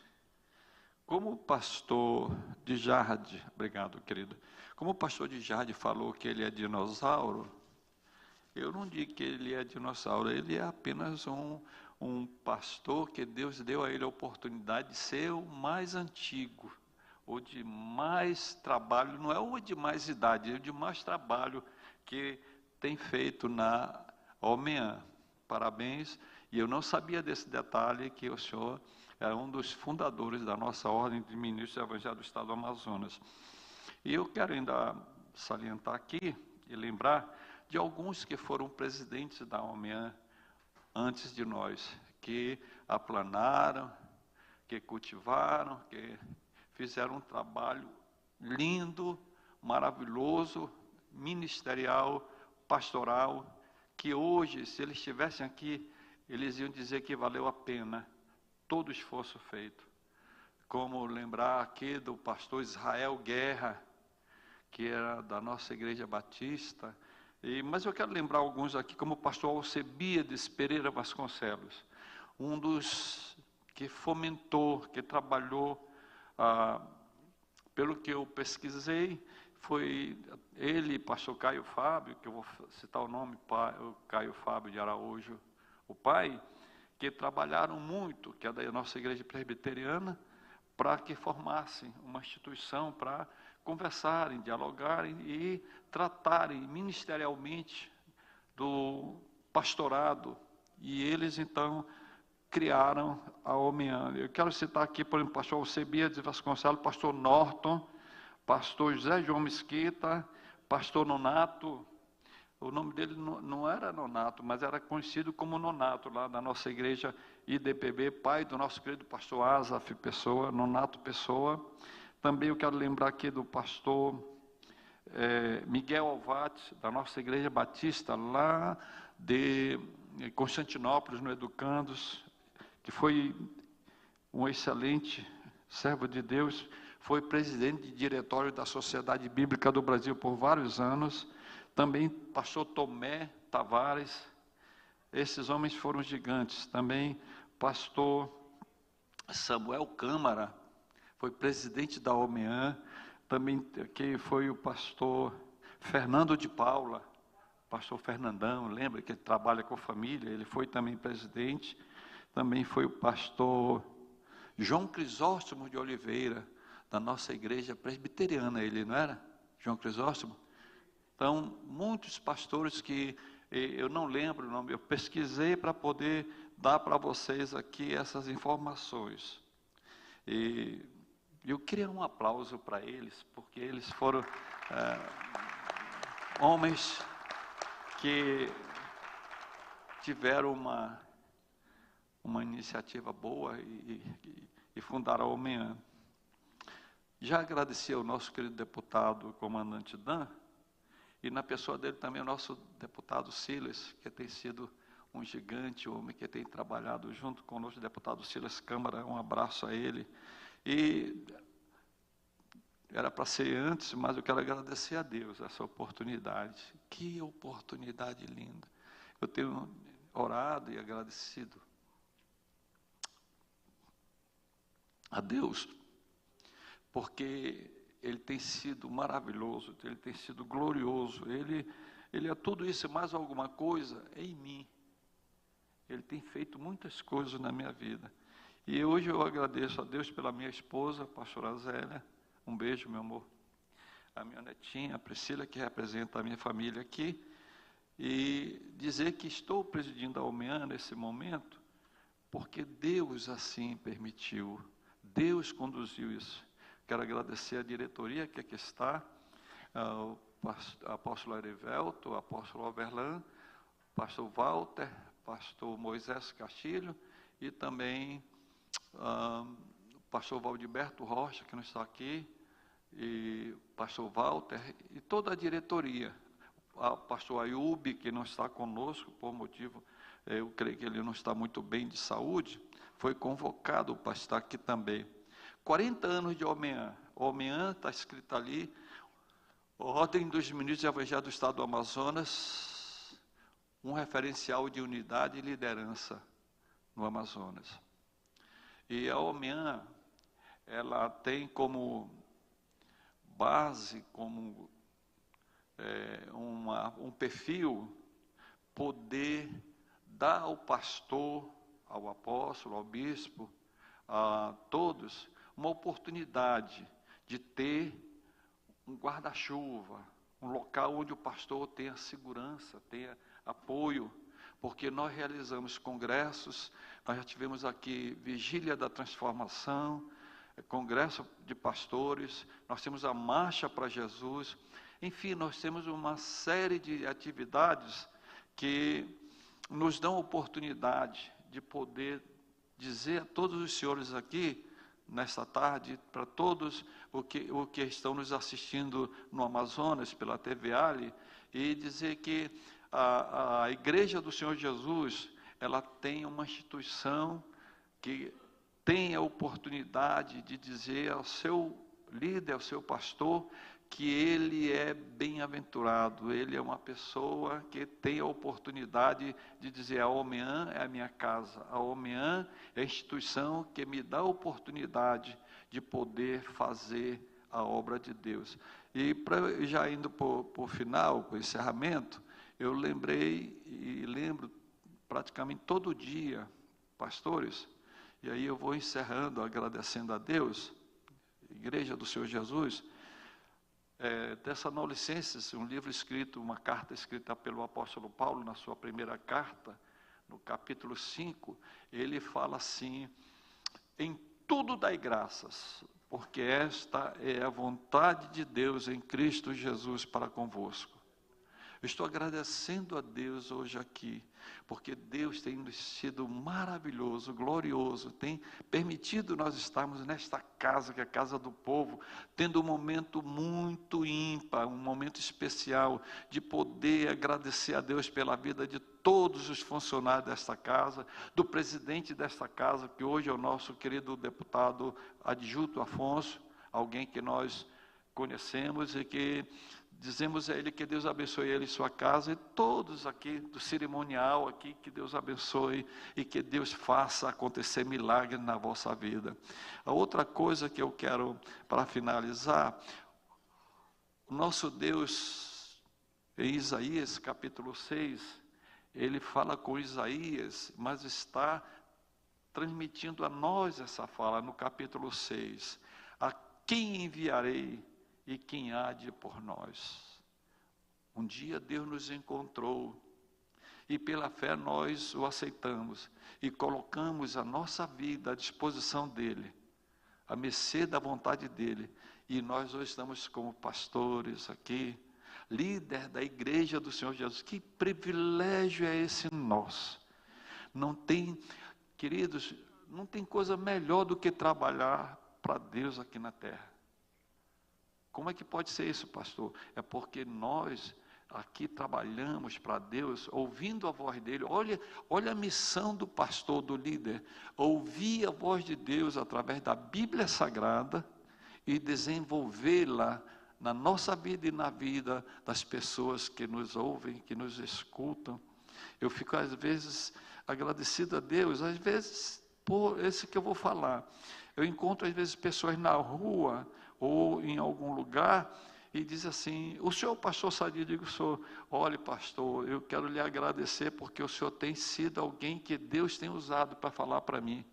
Como o pastor de Jardim, obrigado, querido. Como o pastor de Jardim falou que ele é dinossauro, eu não digo que ele é dinossauro, ele é apenas um pastor que Deus deu a ele a oportunidade de ser o mais antigo, ou de mais trabalho, não é o de mais idade, é o de mais trabalho que tem feito na OMEAN. Parabéns. E eu não sabia desse detalhe, que o senhor é um dos fundadores da nossa Ordem de Ministros do Evangelho do Estado do Amazonas. E eu quero ainda salientar aqui e lembrar de alguns que foram presidentes da OMEAN antes de nós, que aplanaram, que cultivaram, que fizeram um trabalho lindo, maravilhoso, ministerial, pastoral, que hoje, se eles estivessem aqui, eles iam dizer que valeu a pena todo o esforço feito. Como lembrar aqui do pastor Israel Guerra, que era da nossa Igreja Batista. Mas eu quero lembrar alguns aqui, como o pastor Alcebiades Pereira Vasconcelos, um dos que fomentou, que trabalhou, pelo que eu pesquisei, foi ele, pastor Caio Fábio, que eu vou citar o nome, o Caio Fábio de Araújo, o pai, que trabalharam muito, que é da nossa igreja presbiteriana, para que formassem uma instituição para conversarem, dialogarem e tratarem ministerialmente do pastorado. E eles, então, criaram a OMEAN. Eu quero citar aqui, por exemplo, o pastor Alcebiades Vasconcelos, pastor Norton, pastor José João Mesquita, pastor Nonato. O nome dele não era Nonato, mas era conhecido como Nonato, lá da nossa igreja IDPB, pai do nosso querido pastor Asaf Pessoa, Nonato Pessoa. Também eu quero lembrar aqui do pastor Miguel Alvati, da nossa igreja batista, lá de Constantinópolis, no Educandos, que foi um excelente servo de Deus, foi presidente de diretório da Sociedade Bíblica do Brasil por vários anos. Também pastor Tomé Tavares, esses homens foram gigantes. Também pastor Samuel Câmara, foi presidente da OMEAN. Também que foi o pastor Fernando de Paula, pastor Fernandão, lembra que ele trabalha com a família, ele foi também presidente. Também foi o pastor João Crisóstomo de Oliveira, da nossa igreja presbiteriana, ele não era? João Crisóstomo? Então, muitos pastores que eu não lembro o nome, eu pesquisei para poder dar para vocês aqui essas informações. E eu queria um aplauso para eles, porque eles foram homens que tiveram uma iniciativa boa e fundaram a OMEAN. Já agradeci ao nosso querido deputado, comandante Dan, e na pessoa dele também o nosso deputado Silas, que tem sido um gigante, homem que tem trabalhado junto conosco, o deputado Silas Câmara, um abraço a ele. E era para ser antes, mas eu quero agradecer a Deus essa oportunidade. Que oportunidade linda. Eu tenho orado e agradecido a Deus, porque Ele tem sido maravilhoso, Ele tem sido glorioso, Ele é tudo isso e mais alguma coisa em mim. Ele tem feito muitas coisas na minha vida. E hoje eu agradeço a Deus pela minha esposa, a pastora Zélia. Um beijo, meu amor. A minha netinha, a Priscila, que representa a minha família aqui. E dizer que estou presidindo a OMEAN nesse momento, porque Deus assim permitiu. Deus conduziu isso. Quero agradecer a diretoria que aqui está, o apóstolo Arivelto, o apóstolo Overlan, pastor Walter, pastor Moisés Castilho e também o pastor Valdiberto Rocha, que não está aqui, e pastor Walter e toda a diretoria. O pastor Ayub, que não está conosco por motivo, eu creio que ele não está muito bem de saúde, foi convocado para estar aqui também. 40 anos de OMEAN. OMEAN está escrito ali, Ordem dos Ministros Evangélicos do Estado do Amazonas, um referencial de unidade e liderança no Amazonas. E a OMEAN, ela tem como base, como um perfil, poder dar ao pastor, ao apóstolo, ao bispo, a todos, uma oportunidade de ter um guarda-chuva, um local onde o pastor tenha segurança, tenha apoio, porque nós realizamos congressos, nós já tivemos aqui Vigília da Transformação, congresso de pastores, nós temos a Marcha para Jesus, enfim, nós temos uma série de atividades que nos dão oportunidade de poder dizer a todos os senhores aqui, nesta tarde, para todos o que estão nos assistindo no Amazonas, pela TV Ali, e dizer que a Igreja do Senhor Jesus, ela tem uma instituição que tem a oportunidade de dizer ao seu líder, ao seu pastor, que ele é bem-aventurado, ele é uma pessoa que tem a oportunidade de dizer: a OMEAN é a minha casa, a OMEAN é a instituição que me dá a oportunidade de poder fazer a obra de Deus. E já indo para o final, para o encerramento, eu lembrei e lembro praticamente todo dia, pastores, e aí eu vou encerrando, agradecendo a Deus, Igreja do Senhor Jesus, Tessalonicenses, um livro escrito, uma carta escrita pelo apóstolo Paulo na sua primeira carta, no capítulo 5, ele fala assim: em tudo dai graças, porque esta é a vontade de Deus em Cristo Jesus para convosco. Eu estou agradecendo a Deus hoje aqui, porque Deus tem sido maravilhoso, glorioso, tem permitido nós estarmos nesta casa, que é a casa do povo, tendo um momento muito ímpar, um momento especial, de poder agradecer a Deus pela vida de todos os funcionários desta casa, do presidente desta casa, que hoje é o nosso querido deputado Adjunto Afonso, alguém que nós conhecemos e que dizemos a ele que Deus abençoe ele e sua casa, e todos aqui do cerimonial aqui, que Deus abençoe e que Deus faça acontecer milagres na vossa vida. A outra coisa que eu quero, para finalizar, o nosso Deus, em Isaías capítulo 6, ele fala com Isaías, mas está transmitindo a nós essa fala no capítulo 6. A quem enviarei? E quem há de ir por nós? Um dia Deus nos encontrou e pela fé nós o aceitamos e colocamos a nossa vida à disposição dele, à mercê da vontade dele, e nós hoje estamos como pastores aqui, líder da Igreja do Senhor Jesus. Que privilégio é esse nosso! Não tem, queridos, não tem coisa melhor do que trabalhar para Deus aqui na terra. Como é que pode ser isso, pastor? É porque nós aqui trabalhamos para Deus, ouvindo a voz dele. Olha a missão do pastor, do líder. Ouvir a voz de Deus através da Bíblia Sagrada e desenvolvê-la na nossa vida e na vida das pessoas que nos ouvem, que nos escutam. Eu fico, às vezes, agradecido a Deus, às vezes, por esse que eu vou falar. Eu encontro, às vezes, pessoas na rua ou em algum lugar e diz assim: o senhor pastor Sadio? Eu digo: sou. Olha, pastor, eu quero lhe agradecer porque o senhor tem sido alguém que Deus tem usado para falar para mim.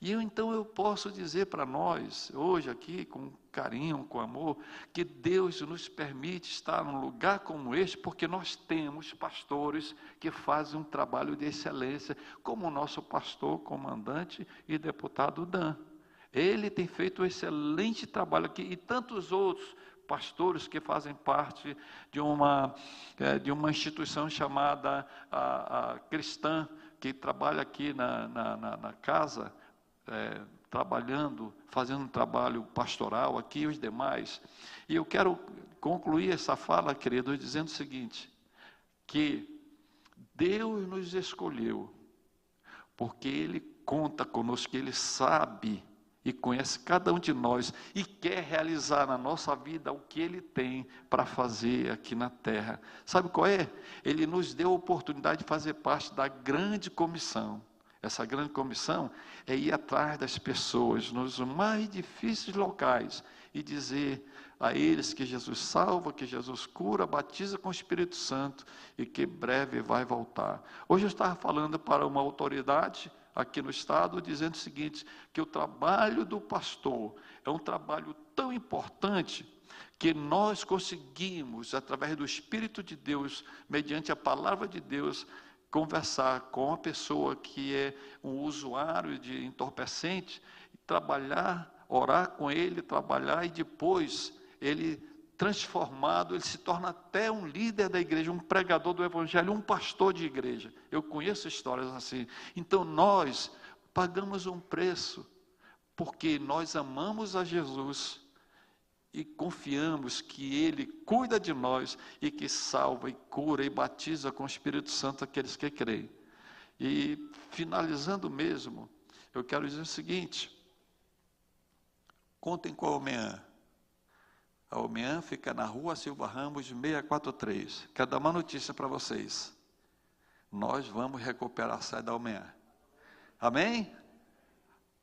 E então eu posso dizer para nós, hoje aqui, com carinho, com amor, que Deus nos permite estar num lugar como este, porque nós temos pastores que fazem um trabalho de excelência, como o nosso pastor, comandante e deputado Dan. Ele tem feito um excelente trabalho aqui, e tantos outros pastores que fazem parte de uma instituição chamada a cristã, que trabalha aqui na casa, trabalhando, fazendo um trabalho pastoral aqui, e os demais. E eu quero concluir essa fala, queridos, dizendo o seguinte, que Deus nos escolheu, porque Ele conta conosco, que Ele sabe e conhece cada um de nós e quer realizar na nossa vida o que Ele tem para fazer aqui na terra. Sabe qual é? Ele nos deu a oportunidade de fazer parte da grande comissão. Essa grande comissão é ir atrás das pessoas nos mais difíceis locais e dizer a eles que Jesus salva, que Jesus cura, batiza com o Espírito Santo e que breve vai voltar. Hoje eu estava falando para uma autoridade aqui no estado, dizendo o seguinte, que o trabalho do pastor é um trabalho tão importante que nós conseguimos, através do Espírito de Deus, mediante a palavra de Deus, conversar com a pessoa que é um usuário de entorpecente, trabalhar, orar com ele, trabalhar, e depois ele transformado, ele se torna até um líder da igreja, um pregador do evangelho, um pastor de igreja. Eu conheço histórias assim. Então nós pagamos um preço, porque nós amamos a Jesus e confiamos que Ele cuida de nós e que salva e cura e batiza com o Espírito Santo aqueles que creem. E finalizando mesmo, eu quero dizer o seguinte: contem com a OMEAN. A OMEAN fica na rua Silva Ramos 643. Quero dar uma notícia para vocês. Nós vamos recuperar a sede da OMEAN. Amém?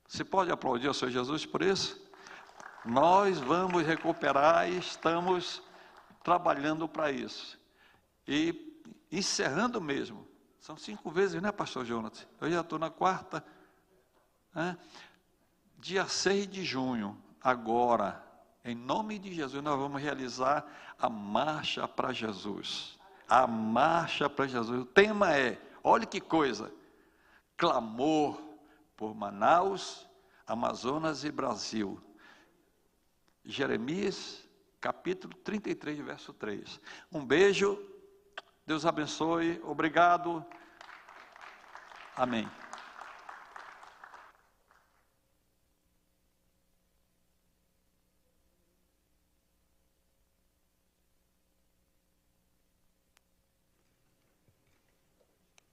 Você pode aplaudir ao Senhor Jesus por isso? Nós vamos recuperar e estamos trabalhando para isso. E encerrando mesmo, são 5 vezes, né, pastor Jonathan? Eu já estou na 4ª. Dia 6 de junho, agora, em nome de Jesus, nós vamos realizar a Marcha para Jesus. A Marcha para Jesus. O tema é, olha que coisa, clamor por Manaus, Amazonas e Brasil. Jeremias, capítulo 33, verso 3. Um beijo, Deus abençoe, obrigado, amém.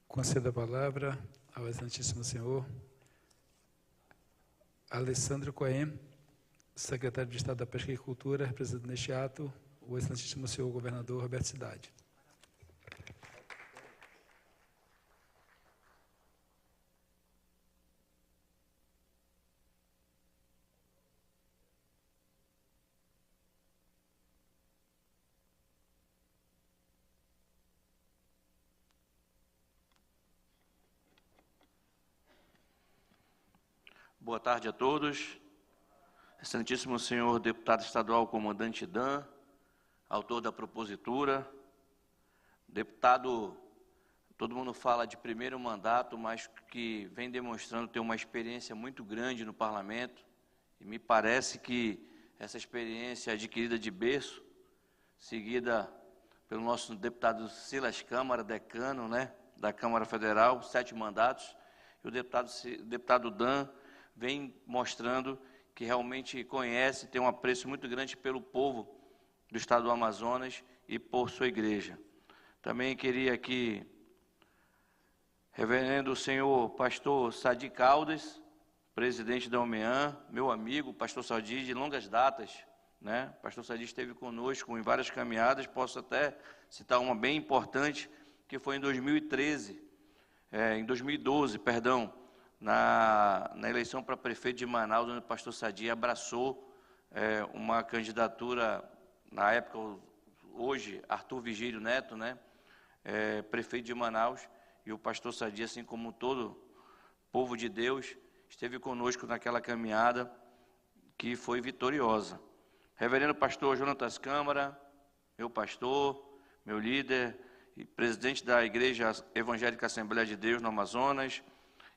Conceda a palavra ao Excelentíssimo Senhor Alessandro Cohen, secretário de Estado da Pesca e Cultura, representando neste ato o Excelentíssimo Senhor Governador Roberto Cidade. Boa tarde a todos. Excelentíssimo senhor deputado estadual comandante Dan, autor da propositura, deputado, todo mundo fala de primeiro mandato, mas que vem demonstrando ter uma experiência muito grande no parlamento, e me parece que essa experiência adquirida de berço, seguida pelo nosso deputado Silas Câmara, decano, né, da Câmara Federal, 7 mandatos, e o deputado Dan vem mostrando que realmente conhece, tem um apreço muito grande pelo povo do Estado do Amazonas e por sua igreja. Também queria aqui, reverendo o senhor pastor Sadi Caldas, presidente da OMEAN, meu amigo, pastor Sadi, de longas datas, né? Pastor Sadi esteve conosco em várias caminhadas, posso até citar uma bem importante, que foi em 2012, na eleição para prefeito de Manaus, onde o pastor Sadi abraçou uma candidatura, na época, hoje, Arthur Vigílio Neto, né? Prefeito de Manaus, e o pastor Sadi, assim como todo povo de Deus, esteve conosco naquela caminhada que foi vitoriosa. Reverendo pastor Jonatas Câmara, meu pastor, meu líder e presidente da Igreja Evangélica Assembleia de Deus no Amazonas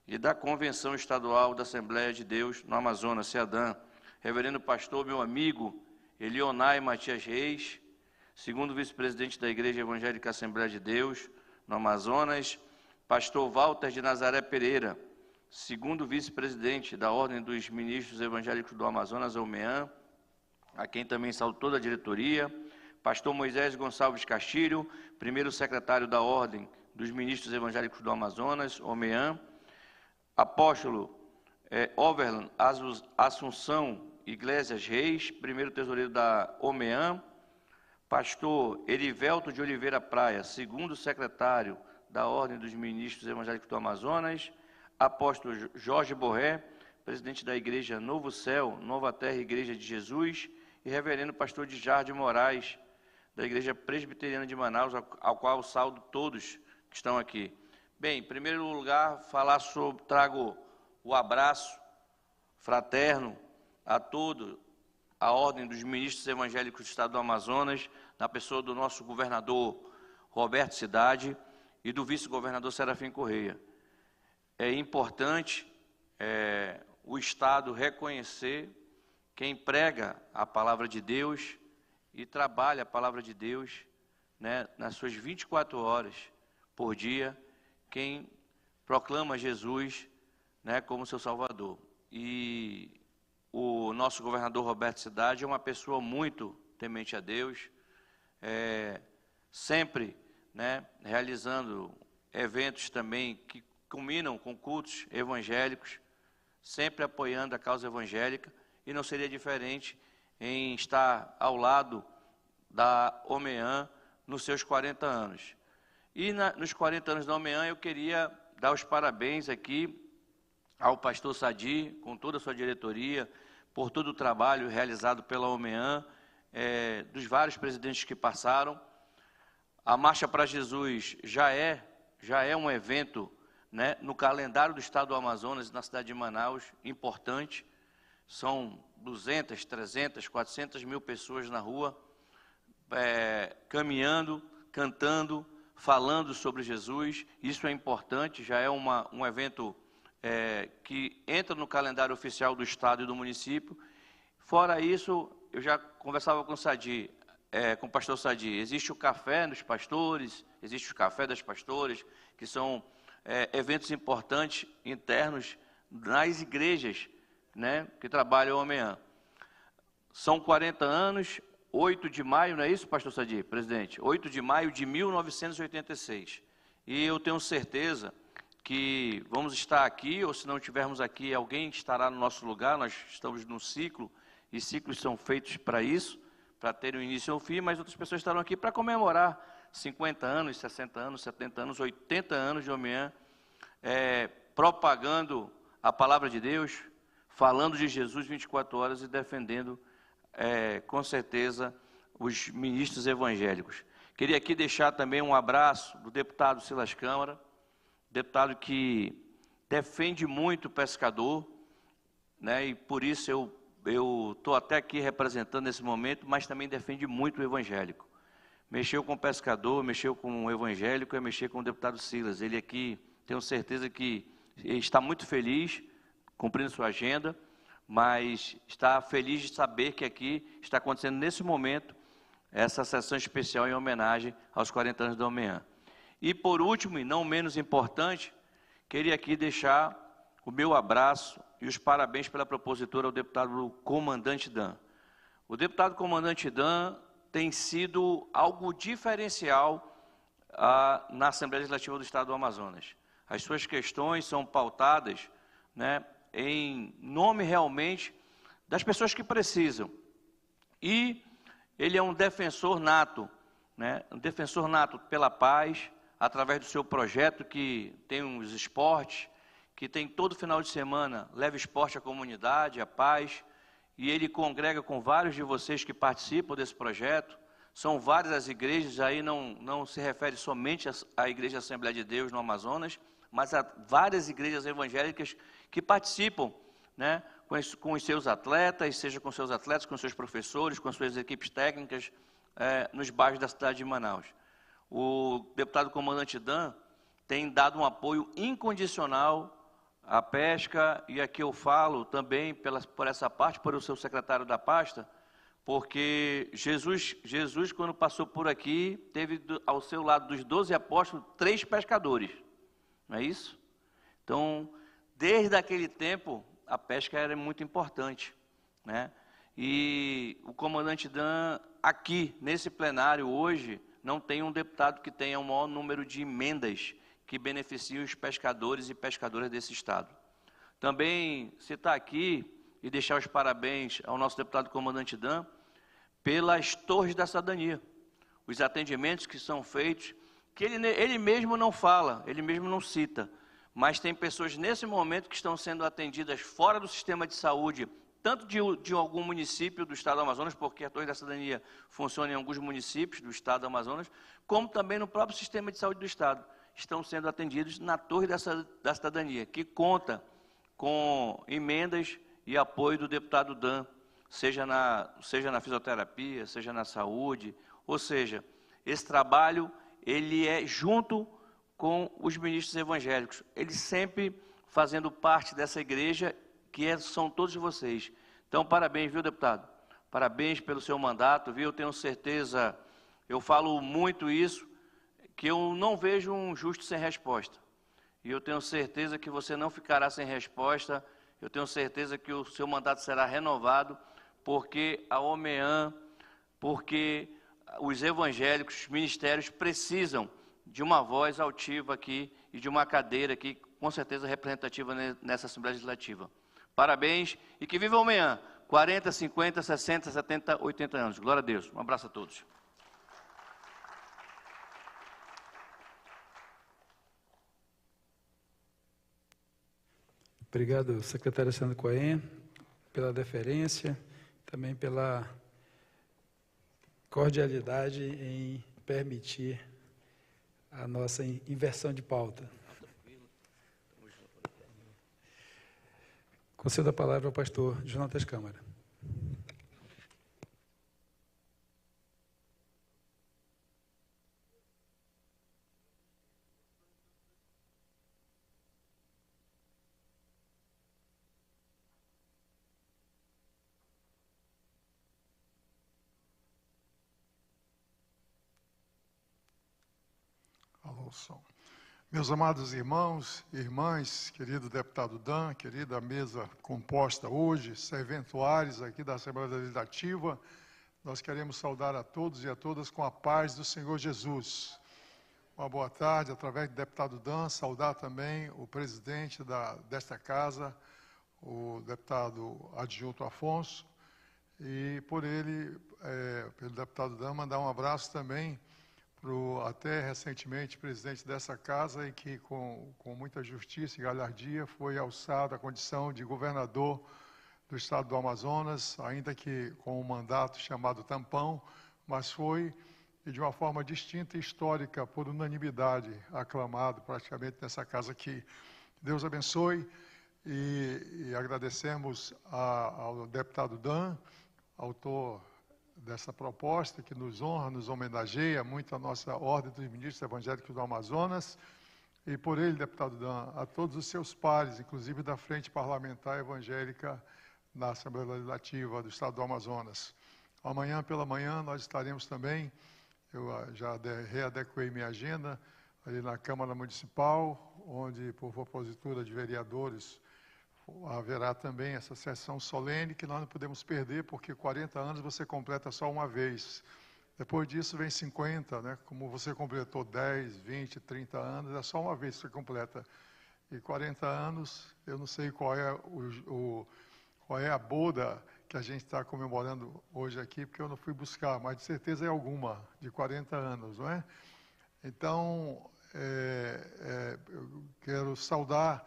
e da Convenção Estadual da Assembleia de Deus no Amazonas, CEADAM. Reverendo pastor, meu amigo Elionai Matias Reis, segundo vice-presidente da Igreja Evangélica Assembleia de Deus no Amazonas. Pastor Walter de Nazaré Pereira, segundo vice-presidente da Ordem dos Ministros Evangélicos do Amazonas, OMEAN, a quem também saúdo toda a diretoria. Pastor Moisés Gonçalves Castilho, primeiro secretário da Ordem dos Ministros Evangélicos do Amazonas, OMEAN. Apóstolo Overland Assunção Iglesias Reis, primeiro tesoureiro da OMEAN. Pastor Erivelto de Oliveira Praia, segundo secretário da Ordem dos Ministros Evangélicos do Amazonas. Apóstolo Jorge Borré, presidente da Igreja Novo Céu, Nova Terra Igreja de Jesus, e reverendo pastor Djarde Moraes, da Igreja Presbiteriana de Manaus, ao qual saúdo todos que estão aqui. Bem, em primeiro lugar, trago o abraço fraterno a toda a Ordem dos Ministros Evangélicos do Estado do Amazonas, na pessoa do nosso governador Roberto Cidade e do vice-governador Serafim Correia. É importante o Estado reconhecer quem prega a palavra de Deus e trabalha a palavra de Deus, né, nas suas 24 horas por dia, quem proclama Jesus, né, como seu Salvador. E o nosso governador Roberto Cidade é uma pessoa muito temente a Deus, sempre, né, realizando eventos também que culminam com cultos evangélicos, sempre apoiando a causa evangélica, e não seria diferente em estar ao lado da OMEAN nos seus 40 anos. E nos 40 anos da OMEAN eu queria dar os parabéns aqui ao pastor Sadi, com toda a sua diretoria, por todo o trabalho realizado pela OMEAN, dos vários presidentes que passaram. A Marcha para Jesus já é um evento, né, no calendário do Estado do Amazonas e na cidade de Manaus, importante. São 200, 300, 400 mil pessoas na rua, caminhando, cantando, falando sobre Jesus. Isso é importante, já é um evento que entra no calendário oficial do Estado e do município. Fora isso, eu já conversava com o pastor Sadi, existe o café dos pastores, existe o café das pastoras, que são eventos importantes internos nas igrejas, né, que trabalham o OMEAN. São 40 anos, 8 de maio, não é isso, pastor Sadi, presidente? 8 de maio de 1986. E eu tenho certeza que vamos estar aqui, ou se não estivermos aqui, alguém estará no nosso lugar. Nós estamos num ciclo, e ciclos são feitos para isso, para ter um início e um fim, mas outras pessoas estarão aqui para comemorar 50 anos, 60 anos, 70 anos, 80 anos de OMEAN, propagando a palavra de Deus, falando de Jesus 24 horas e defendendo, com certeza, os ministros evangélicos. Queria aqui deixar também um abraço do deputado Silas Câmara, deputado que defende muito o pescador, né, e por isso eu estou até aqui representando nesse momento, mas também defende muito o evangélico. Mexeu com o pescador, mexeu com o evangélico e mexeu com o deputado Silas. Ele aqui, tenho certeza que está muito feliz, cumprindo sua agenda, mas está feliz de saber que aqui está acontecendo nesse momento essa sessão especial em homenagem aos 40 anos da OMEAN. E por último, e não menos importante, queria aqui deixar o meu abraço e os parabéns pela propositura ao deputado Comandante Dan. O deputado Comandante Dan tem sido algo diferencial na Assembleia Legislativa do Estado do Amazonas. As suas questões são pautadas, né, em nome realmente das pessoas que precisam. E ele é um defensor nato, né, um defensor nato pela paz, através do seu projeto que tem os esportes, que tem todo final de semana, leva esporte à comunidade, à paz, e ele congrega com vários de vocês que participam desse projeto. São várias as igrejas, aí não se refere somente à Igreja Assembleia de Deus no Amazonas, mas a várias igrejas evangélicas que participam, né, com os seus atletas, seja com seus atletas, com seus professores, com suas equipes técnicas, nos bairros da cidade de Manaus. O deputado comandante Dan tem dado um apoio incondicional à pesca, e aqui eu falo também por essa parte, por o seu secretário da pasta, porque Jesus, quando passou por aqui, teve ao seu lado dos 12 apóstolos 3 pescadores, não é isso? Então, desde aquele tempo, a pesca era muito importante, né? E o comandante Dan, aqui, nesse plenário, hoje, não tem um deputado que tenha o maior número de emendas que beneficiam os pescadores e pescadoras desse estado. Também citar aqui e deixar os parabéns ao nosso deputado comandante Dan pelas torres da cidadania, os atendimentos que são feitos, que ele mesmo não fala, ele mesmo não cita, mas tem pessoas nesse momento que estão sendo atendidas fora do sistema de saúde, tanto de algum município do estado do Amazonas, porque a torre da cidadania funciona em alguns municípios do estado do Amazonas, como também no próprio sistema de saúde do estado, estão sendo atendidos na torre da cidadania, que conta com emendas e apoio do deputado Dan, seja na fisioterapia, seja na saúde, ou seja, esse trabalho, ele é junto com os ministros evangélicos, eles sempre fazendo parte dessa igreja, que são todos vocês. Então, parabéns, viu, deputado? Parabéns pelo seu mandato, viu? Eu tenho certeza, eu falo muito isso, que eu não vejo um justo sem resposta. E eu tenho certeza que você não ficará sem resposta, eu tenho certeza que o seu mandato será renovado, porque a OMEAN, porque os evangélicos, os ministérios precisam de uma voz altiva aqui e de uma cadeira aqui, com certeza representativa nessa Assembleia Legislativa. Parabéns e que viva a OMEAN, 40, 50, 60, 70, 80 anos. Glória a Deus. Um abraço a todos. Obrigado, secretário Sandro Cohen, pela deferência, também pela cordialidade em permitir a nossa inversão de pauta. Concedo a palavra ao pastor Jonatas Câmara. Alô, som. Meus amados irmãos e irmãs, querido deputado Dan, querida mesa composta hoje, serventuários aqui da Assembleia Legislativa, nós queremos saudar a todos e a todas com a paz do Senhor Jesus. Uma boa tarde, através do deputado Dan, saudar também o presidente desta casa, o deputado adjunto Afonso, e por ele, pelo deputado Dan, mandar um abraço também até recentemente presidente dessa casa e que com muita justiça e galhardia foi alçado à condição de governador do estado do Amazonas, ainda que com um mandato chamado tampão, mas foi, e de uma forma distinta e histórica, por unanimidade, aclamado praticamente nessa casa aqui. Deus abençoe e agradecemos ao deputado Dan, autor dessa proposta que nos honra, nos homenageia muito a nossa Ordem dos Ministros Evangélicos do Amazonas, e por ele, deputado Dan, a todos os seus pares, inclusive da Frente Parlamentar Evangélica na Assembleia Legislativa do Estado do Amazonas. Amanhã pela manhã nós estaremos também, eu já readequei minha agenda, ali na Câmara Municipal, onde por propositura de vereadores haverá também essa sessão solene que nós não podemos perder, porque 40 anos você completa só uma vez. Depois disso vem 50, né? Como você completou 10, 20, 30 anos, é só uma vez que você completa. E 40 anos, eu não sei qual é qual é a boda que a gente está comemorando hoje aqui, porque eu não fui buscar, mas de certeza é alguma, de 40 anos, não é? Então, eu quero saudar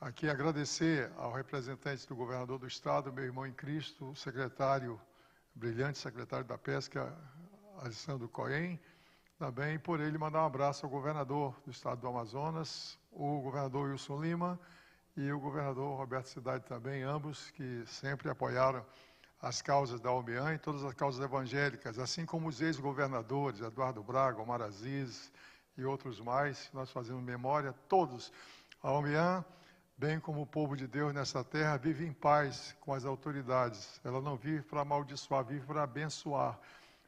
aqui, agradecer ao representante do governador do Estado, meu irmão em Cristo, o secretário, brilhante secretário da Pesca, Alessandro Cohen, também por ele mandar um abraço ao governador do Estado do Amazonas, o governador Wilson Lima e o governador Roberto Cidade também, ambos que sempre apoiaram as causas da OMEAN e todas as causas evangélicas, assim como os ex-governadores, Eduardo Braga, Omar Aziz e outros mais, nós fazemos memória, todos. A OMEAN, bem como o povo de Deus nessa terra, vive em paz com as autoridades. Ela não vive para amaldiçoar, vive para abençoar.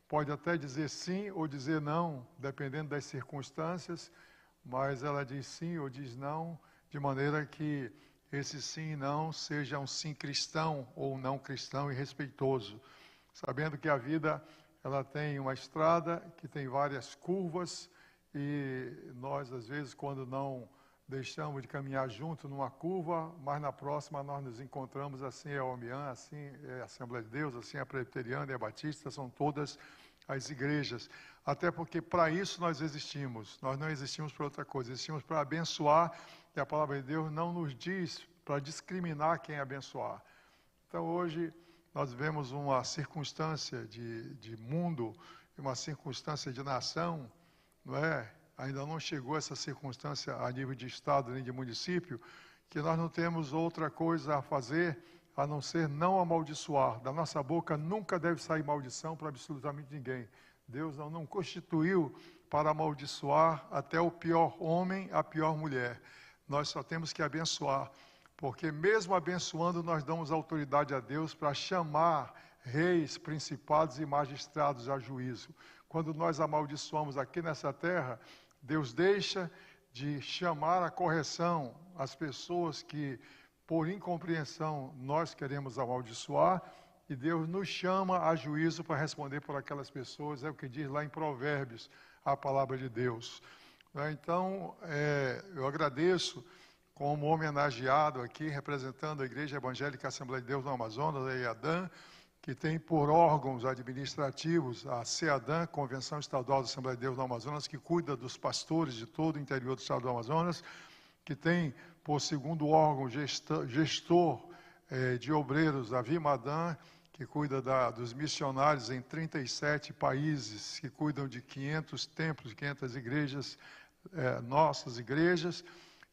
Pode até dizer sim ou dizer não, dependendo das circunstâncias, mas ela diz sim ou diz não, de maneira que esse sim e não seja um sim cristão ou não cristão e respeitoso. Sabendo que a vida, ela tem uma estrada que tem várias curvas e nós, às vezes, quando não deixamos de caminhar junto numa curva, mas na próxima nós nos encontramos, assim é a OMEAN, assim é a Assembleia de Deus, assim é a Presbiteriana e a Batista, são todas as igrejas. Até porque para isso nós existimos, nós não existimos para outra coisa, existimos para abençoar, e a palavra de Deus não nos diz para discriminar quem abençoar. Então hoje nós vemos uma circunstância de mundo, uma circunstância de nação, não é? Ainda não chegou essa circunstância a nível de estado nem de município, que nós não temos outra coisa a fazer a não ser não amaldiçoar. Da nossa boca nunca deve sair maldição para absolutamente ninguém. Deus não constituiu para amaldiçoar até o pior homem, a pior mulher. Nós só temos que abençoar, porque mesmo abençoando nós damos autoridade a Deus para chamar reis, principados e magistrados a juízo. Quando nós amaldiçoamos aqui nessa terra, Deus deixa de chamar a correção as pessoas que, por incompreensão, nós queremos amaldiçoar, e Deus nos chama a juízo para responder por aquelas pessoas, é o que diz lá em Provérbios, a palavra de Deus. Então, eu agradeço como homenageado aqui, representando a Igreja Evangélica Assembleia de Deus no Amazonas, a EADAM, que tem por órgãos administrativos a CEADAM, Convenção Estadual da Assembleia de Deus no Amazonas, que cuida dos pastores de todo o interior do Estado do Amazonas, que tem por segundo órgão gestor de obreiros a VIMADAM, que cuida dos missionários em 37 países, que cuidam de 500 templos, 500 igrejas, nossas igrejas,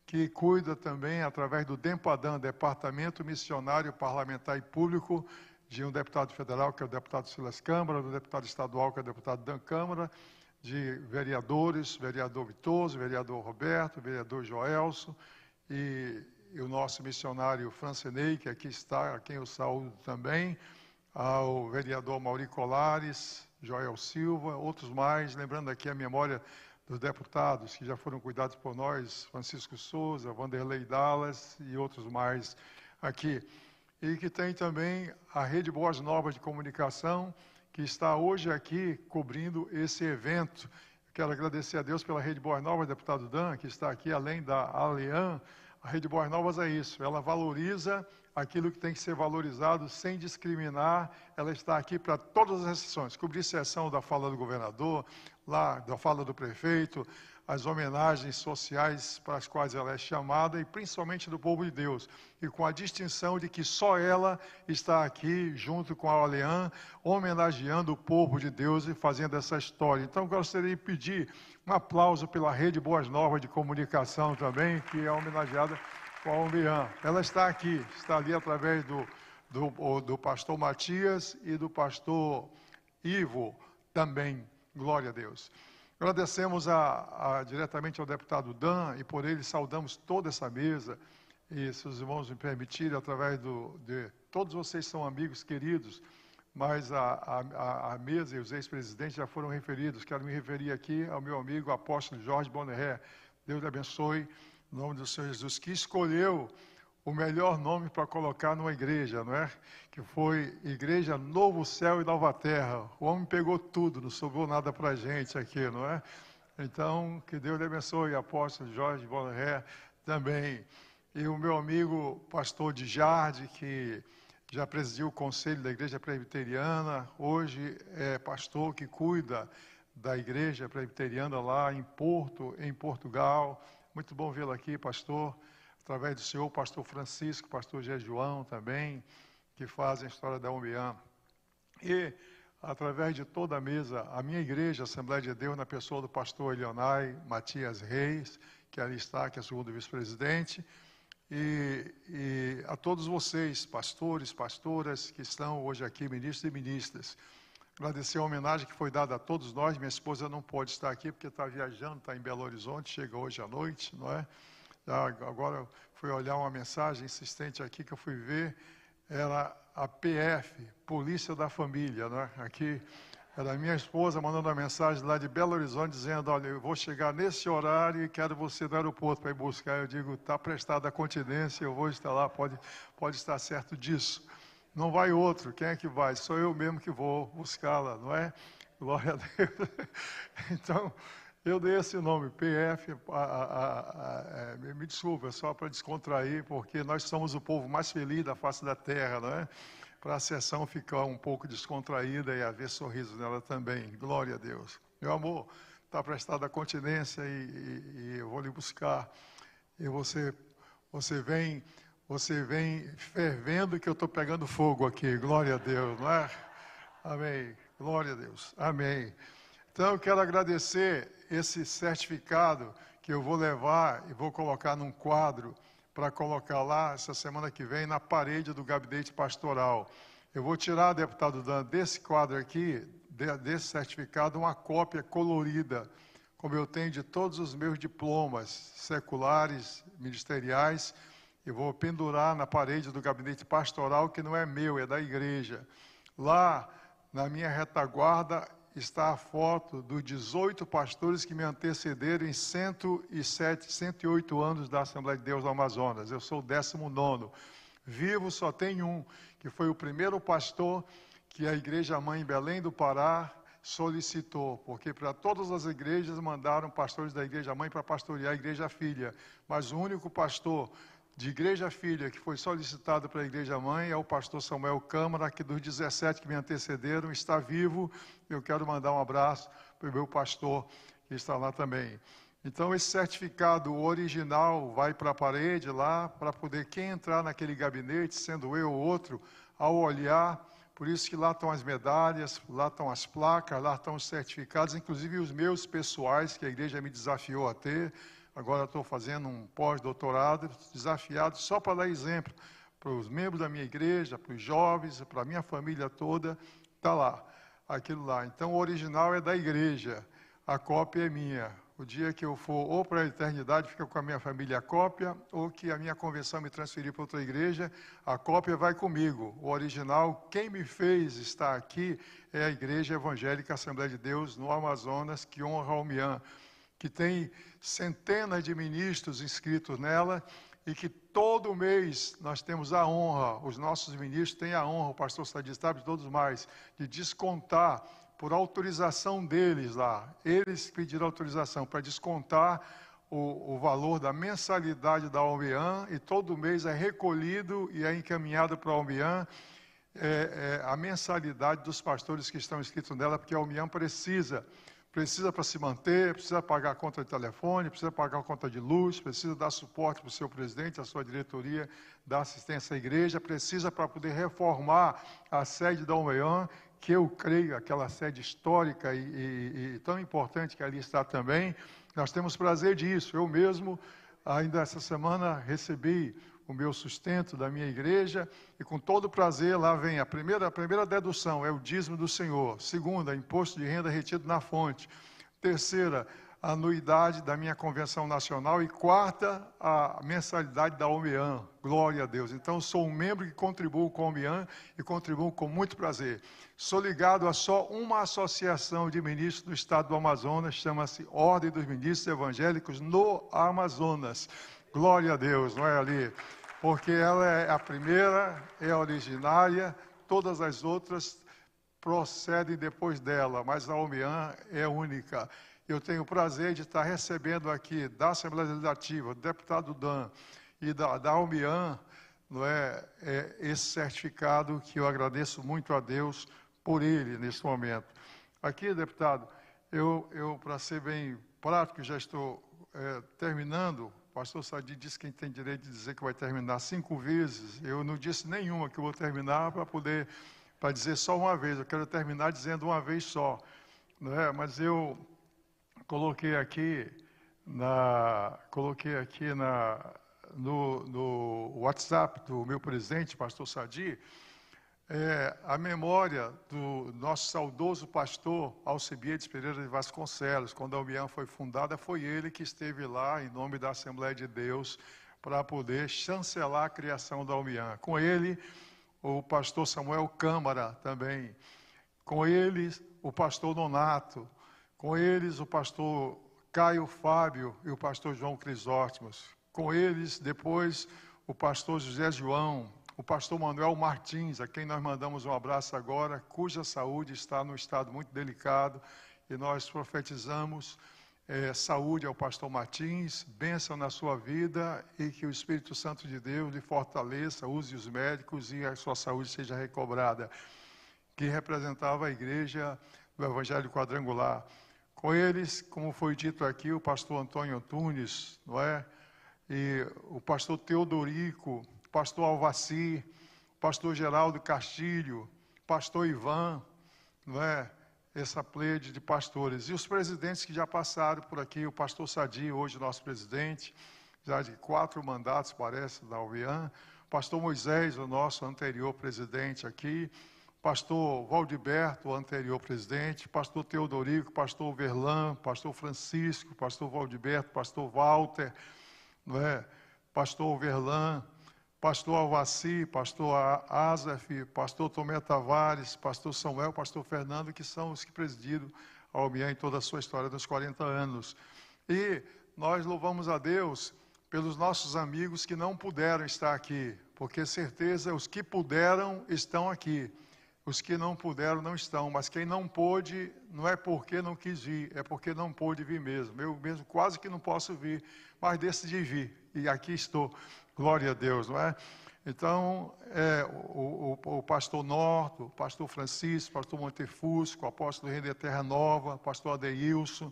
que cuida também, através do DEMPADAM, Departamento Missionário Parlamentar e Público, de um deputado federal, que é o deputado Silas Câmara, do deputado estadual, que é o deputado Dan Câmara, de vereadores, vereador Vitoso, vereador Roberto, vereador Joelso, e o nosso missionário Francenei, que aqui está, a quem eu saúdo também, ao vereador Mauri Colares, Joel Silva, outros mais, lembrando aqui a memória dos deputados que já foram cuidados por nós, Francisco Souza, Vanderlei Dallas e outros mais aqui. E que tem também a Rede Boas Novas de Comunicação, que está hoje aqui cobrindo esse evento. Quero agradecer a Deus pela Rede Boas Novas, deputado Dan, que está aqui, além da Alean. A Rede Boas Novas é isso, ela valoriza aquilo que tem que ser valorizado sem discriminar. Ela está aqui para todas as sessões, cobrir sessão da fala do governador, lá da fala do prefeito, as homenagens sociais para as quais ela é chamada, e principalmente do povo de Deus, e com a distinção de que só ela está aqui, junto com a Alean, homenageando o povo de Deus e fazendo essa história. Então, gostaria de pedir um aplauso pela Rede Boas Novas de Comunicação também, que é homenageada com a OMEAN. Ela está aqui, está ali através do pastor Matias e do pastor Ivo também, glória a Deus. Agradecemos diretamente ao deputado Dan, e por ele saudamos toda essa mesa, e se os irmãos me permitirem, através de todos vocês são amigos queridos, mas a mesa e os ex-presidentes já foram referidos. Quero me referir aqui ao meu amigo apóstolo Jorge Bonneré. Deus lhe abençoe, em nome do Senhor Jesus, que escolheu o melhor nome para colocar numa igreja, não é? Que foi Igreja Novo Céu e Nova Terra. O homem pegou tudo, não sobrou nada para a gente aqui, não é? Então, que Deus lhe abençoe, apóstolo Jorge Boleré também. E o meu amigo pastor de Jardim, que já presidiu o conselho da Igreja Presbiteriana, hoje é pastor que cuida da Igreja Presbiteriana lá em Porto, em Portugal. Muito bom vê-lo aqui, pastor. Através do senhor, pastor Francisco, pastor Gé João também, que fazem a história da OMEAN. E, através de toda a mesa, a minha igreja, Assembleia de Deus, na pessoa do pastor Elionai Matias Reis, que ali está, que é o segundo vice-presidente, e a todos vocês, pastores, pastoras, que estão hoje aqui, ministros e ministras. Agradecer a homenagem que foi dada a todos nós. Minha esposa não pode estar aqui, porque está viajando, está em Belo Horizonte, chega hoje à noite, não é? Agora eu fui olhar uma mensagem insistente aqui que eu fui ver, era a PF, Polícia da Família, né? Aqui era a minha esposa mandando uma mensagem lá de Belo Horizonte dizendo, olha, eu vou chegar nesse horário e quero você no aeroporto para ir buscar. Eu digo, está prestada a continência, eu vou estar lá, pode estar certo disso. Não vai outro, quem é que vai? Sou eu mesmo que vou buscá-la, não é? Glória a Deus. Então, eu dei esse nome, PF, me desculpa, só para descontrair, porque nós somos o povo mais feliz da face da terra, não é? Para a sessão ficar um pouco descontraída e haver sorriso nela também. Glória a Deus. Meu amor, está prestada a continência e eu vou lhe buscar. E você vem fervendo que eu estou pegando fogo aqui. Glória a Deus, não é? Amém. Glória a Deus. Amém. Então, eu quero agradecer esse certificado que eu vou levar e vou colocar num quadro para colocar lá, essa semana que vem, na parede do gabinete pastoral. Eu vou tirar, deputado Dan, desse quadro aqui, desse certificado, uma cópia colorida, como eu tenho de todos os meus diplomas seculares, ministeriais, e vou pendurar na parede do gabinete pastoral, que não é meu, é da igreja. Lá, na minha retaguarda, está a foto dos 18 pastores que me antecederam em 107, 108 anos da Assembleia de Deus do Amazonas. Eu sou o 19º. Vivo só tem um, que foi o primeiro pastor que a Igreja Mãe em Belém do Pará solicitou, porque para todas as igrejas mandaram pastores da Igreja Mãe para pastorear a Igreja Filha, mas o único pastor de Igreja Filha que foi solicitado para a Igreja Mãe é o pastor Samuel Câmara, que dos 17 que me antecederam está vivo. Eu quero mandar um abraço para o meu pastor que está lá também. Então esse certificado original vai para a parede lá, para poder quem entrar naquele gabinete, sendo eu ou outro, ao olhar, por isso que lá estão as medalhas, lá estão as placas, lá estão os certificados, inclusive os meus pessoais, que a igreja me desafiou a ter. Agora estou fazendo um pós-doutorado, desafiado só para dar exemplo para os membros da minha igreja, para os jovens, para a minha família toda, está lá, aquilo lá. Então o original é da igreja, a cópia é minha. O dia que eu for ou para a eternidade, fica com a minha família a cópia, ou que a minha convenção me transferir para outra igreja, a cópia vai comigo. O original, quem me fez estar aqui, é a Igreja Evangélica Assembleia de Deus no Amazonas, que honra a OMEAN, que tem centenas de ministros inscritos nela e que todo mês nós temos a honra, os nossos ministros têm a honra, o pastor Sadi sabe, todos mais, de descontar por autorização deles lá. Eles pediram autorização para descontar o valor da mensalidade da OMEAN e todo mês é recolhido e é encaminhado para a OMEAN a mensalidade dos pastores que estão inscritos nela, porque a OMEAN precisa para se manter, precisa pagar a conta de telefone, precisa pagar a conta de luz, precisa dar suporte para o seu presidente, a sua diretoria, dar assistência à igreja, precisa para poder reformar a sede da OMEAN, que eu creio, aquela sede histórica e tão importante que ali está também. Nós temos prazer disso. Eu mesmo, ainda essa semana, recebi o meu sustento da minha igreja, e com todo prazer lá vem a primeira dedução, é o dízimo do Senhor. Segunda, imposto de renda retido na fonte. Terceira, a anuidade da minha convenção nacional. E quarta, a mensalidade da OMEAN. Glória a Deus. Então, sou um membro que contribuo com a OMEAN e contribuo com muito prazer. Sou ligado a só uma associação de ministros do estado do Amazonas, chama-se Ordem dos Ministros Evangélicos no Amazonas. Glória a Deus, não é ali? porque ela é a primeira, é a originária, todas as outras procedem depois dela, mas a OMEAN é única. Eu tenho o prazer de estar recebendo aqui da Assembleia Legislativa, do deputado Dan e da OMEAN, não é, esse certificado que eu agradeço muito a Deus por ele nesse momento. Aqui, deputado, eu para ser bem prático, já estou terminando. O pastor Sadi disse que tem direito de dizer que vai terminar 5 vezes. Eu não disse nenhuma que eu vou terminar para dizer só uma vez. Eu quero terminar dizendo uma vez só, não é? Mas eu coloquei aqui no WhatsApp do meu presidente, pastor Sadi, a memória do nosso saudoso pastor Alcibiades Pereira de Vasconcelos. Quando a OMEAN foi fundada, foi ele que esteve lá, em nome da Assembleia de Deus, para poder chancelar a criação da OMEAN. Com ele, o pastor Samuel Câmara também. Com eles, o pastor Nonato. Com eles, o pastor Caio Fábio e o pastor João Crisóstomos. Com eles, depois, o pastor José João, o pastor Manuel Martins, a quem nós mandamos um abraço agora, cuja saúde está num estado muito delicado, e nós profetizamos saúde ao pastor Martins, bênção na sua vida, e que o Espírito Santo de Deus lhe fortaleça, use os médicos e a sua saúde seja recobrada, que representava a igreja do Evangelho Quadrangular. Com eles, como foi dito aqui, o pastor Antônio Antunes, não é? E o pastor Teodorico, pastor Alvaci, pastor Geraldo Castilho, pastor Ivan, não é? Essa pleide de pastores. E os presidentes que já passaram por aqui, o pastor Sadi, hoje nosso presidente, já de 4 mandatos, parece, da OMEAN, pastor Moisés, o nosso anterior presidente aqui, pastor Valdiberto, o anterior presidente, pastor Teodorico, pastor Verlan, pastor Francisco, pastor Valdiberto, pastor Walter, não é? Pastor Verlan, pastor Alvaci, pastor Azef, pastor Tomé Tavares, pastor Samuel, pastor Fernando, que são os que presidiram a OMEAN em toda a sua história dos 40 anos. E nós louvamos a Deus pelos nossos amigos que não puderam estar aqui, porque certeza os que puderam estão aqui. Os que não puderam não estão, mas quem não pôde, não é porque não quis vir, é porque não pôde vir mesmo. Eu mesmo quase que não posso vir, mas decidi vir, e aqui estou. Glória a Deus, não é? Então, o pastor Norto, o pastor Francisco, o pastor Montefusco, o apóstolo Rei da Terra Nova, o pastor Adeilson,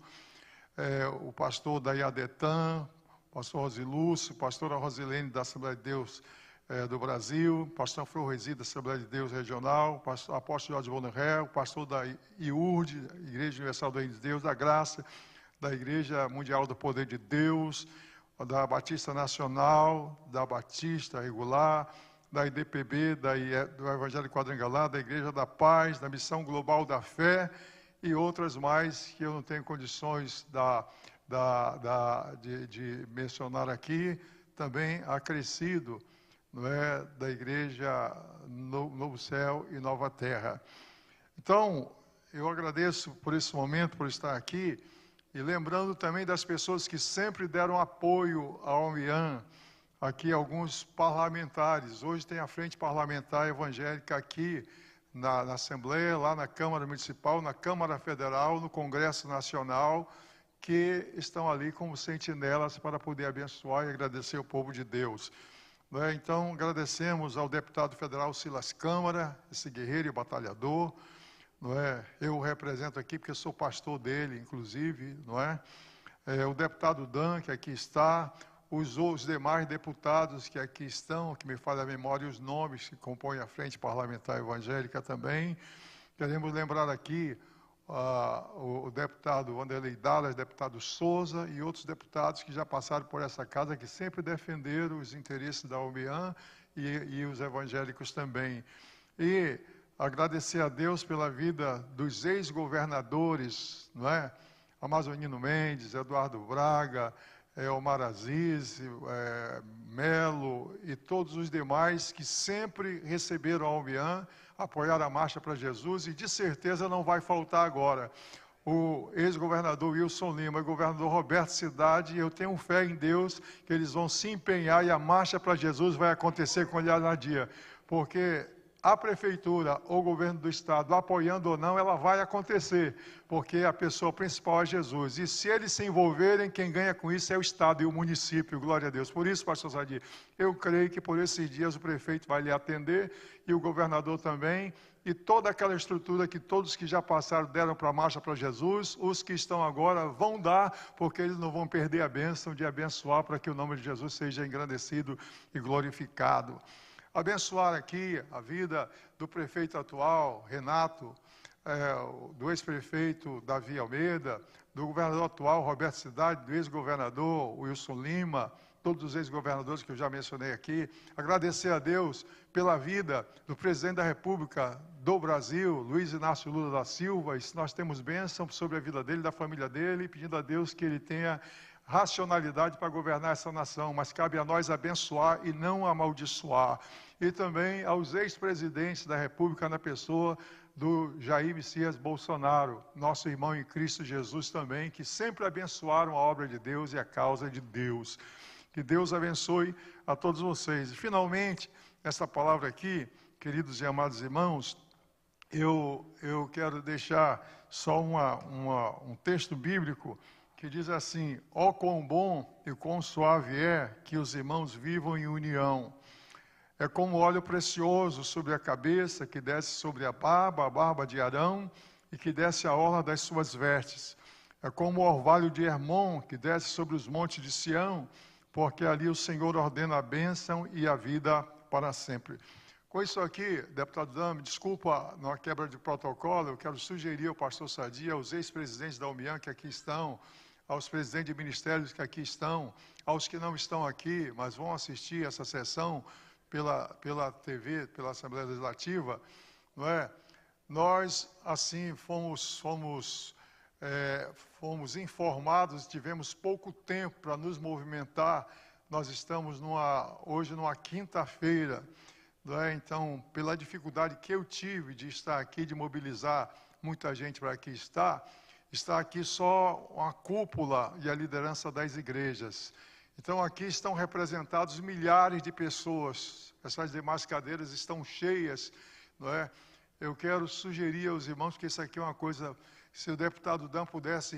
o pastor Dayadetan, o pastor Rosilúcio, a pastora Rosilene da Assembleia de Deus do Brasil, o pastor Floresi da Assembleia de Deus Regional, o apóstolo Jorge Bonneré, o pastor da IURD, Igreja Universal do Reino de Deus, da Graça, da Igreja Mundial do Poder de Deus, da Batista Nacional, da Batista Regular, da IDPB, do Evangelho Quadrangular, da Igreja da Paz, da Missão Global da Fé e outras mais que eu não tenho condições de mencionar aqui, também acrescido, não é, da Igreja Novo Céu e Nova Terra. Então, eu agradeço por esse momento, por estar aqui, e lembrando também das pessoas que sempre deram apoio à OMEAN, aqui alguns parlamentares. Hoje tem a Frente Parlamentar Evangélica aqui na Assembleia, lá na Câmara Municipal, na Câmara Federal, no Congresso Nacional, que estão ali como sentinelas para poder abençoar e agradecer o povo de Deus. Então, agradecemos ao deputado federal Silas Câmara, esse guerreiro e batalhador, não é? Eu o represento aqui porque sou pastor dele, inclusive, não é? O deputado Dan, que aqui está, os demais deputados que aqui estão, que me falha a memória, os nomes que compõem a Frente Parlamentar Evangélica também. Queremos lembrar aqui o deputado Wanderlei Dallas, deputado Souza e outros deputados que já passaram por essa casa, que sempre defenderam os interesses da OMEAN e os evangélicos também. E agradecer a Deus pela vida dos ex-governadores, não é? Amazonino Mendes, Eduardo Braga, Omar Aziz, Melo e todos os demais que sempre receberam a OMEAN, apoiaram a Marcha para Jesus e de certeza não vai faltar agora. o ex-governador Wilson Lima e o governador Roberto Cidade, eu tenho fé em Deus que eles vão se empenhar e a marcha para Jesus vai acontecer com olhar dia, porque a prefeitura ou o governo do estado, apoiando ou não, ela vai acontecer, porque a pessoa principal é Jesus. E se eles se envolverem, quem ganha com isso é o estado e o município, glória a Deus. Por isso, pastor Sadi, eu creio que por esses dias o prefeito vai lhe atender e o governador também, e toda aquela estrutura que todos que já passaram deram para a marcha para Jesus, os que estão agora vão dar, porque eles não vão perder a bênção de abençoar para que o nome de Jesus seja engrandecido e glorificado. Abençoar aqui a vida do prefeito atual, Renato, do ex-prefeito Davi Almeida, do governador atual, Roberto Cidade, do ex-governador Wilson Lima, todos os ex-governadores que eu já mencionei aqui. Agradecer a Deus pela vida do presidente da República do Brasil, Luiz Inácio Lula da Silva, e nós temos bênção sobre a vida dele, da família dele, pedindo a Deus que ele tenha racionalidade para governar essa nação, mas cabe a nós abençoar e não amaldiçoar. E também aos ex-presidentes da República, na pessoa do Jair Messias Bolsonaro, nosso irmão em Cristo Jesus também, que sempre abençoaram a obra de Deus e a causa de Deus. Que Deus abençoe a todos vocês. E, finalmente, essa palavra aqui, queridos e amados irmãos, eu quero deixar só um texto bíblico que diz assim: ó quão bom e quão suave é que os irmãos vivam em união. É como óleo precioso sobre a cabeça, que desce sobre a barba de Arão, e que desce a orla das suas vestes. É como o orvalho de Hermon, que desce sobre os montes de Sião, porque ali o Senhor ordena a bênção e a vida para sempre. Com isso aqui, deputado Dami, desculpa na quebra de protocolo, eu quero sugerir ao pastor Sadi, aos ex-presidentes da UMIAN que aqui estão, aos presidentes de ministérios que aqui estão, aos que não estão aqui, mas vão assistir essa sessão pela TV, pela Assembleia Legislativa, não é? Nós, assim, fomos informados, tivemos pouco tempo para nos movimentar. Nós estamos hoje numa quinta-feira, não é? Então, pela dificuldade que eu tive de estar aqui, de mobilizar muita gente para aqui estar, está aqui só uma cúpula e a liderança das igrejas. Então, aqui estão representados milhares de pessoas. Essas demais cadeiras estão cheias, não é? Eu quero sugerir aos irmãos que isso aqui é uma coisa, se o deputado Dan pudesse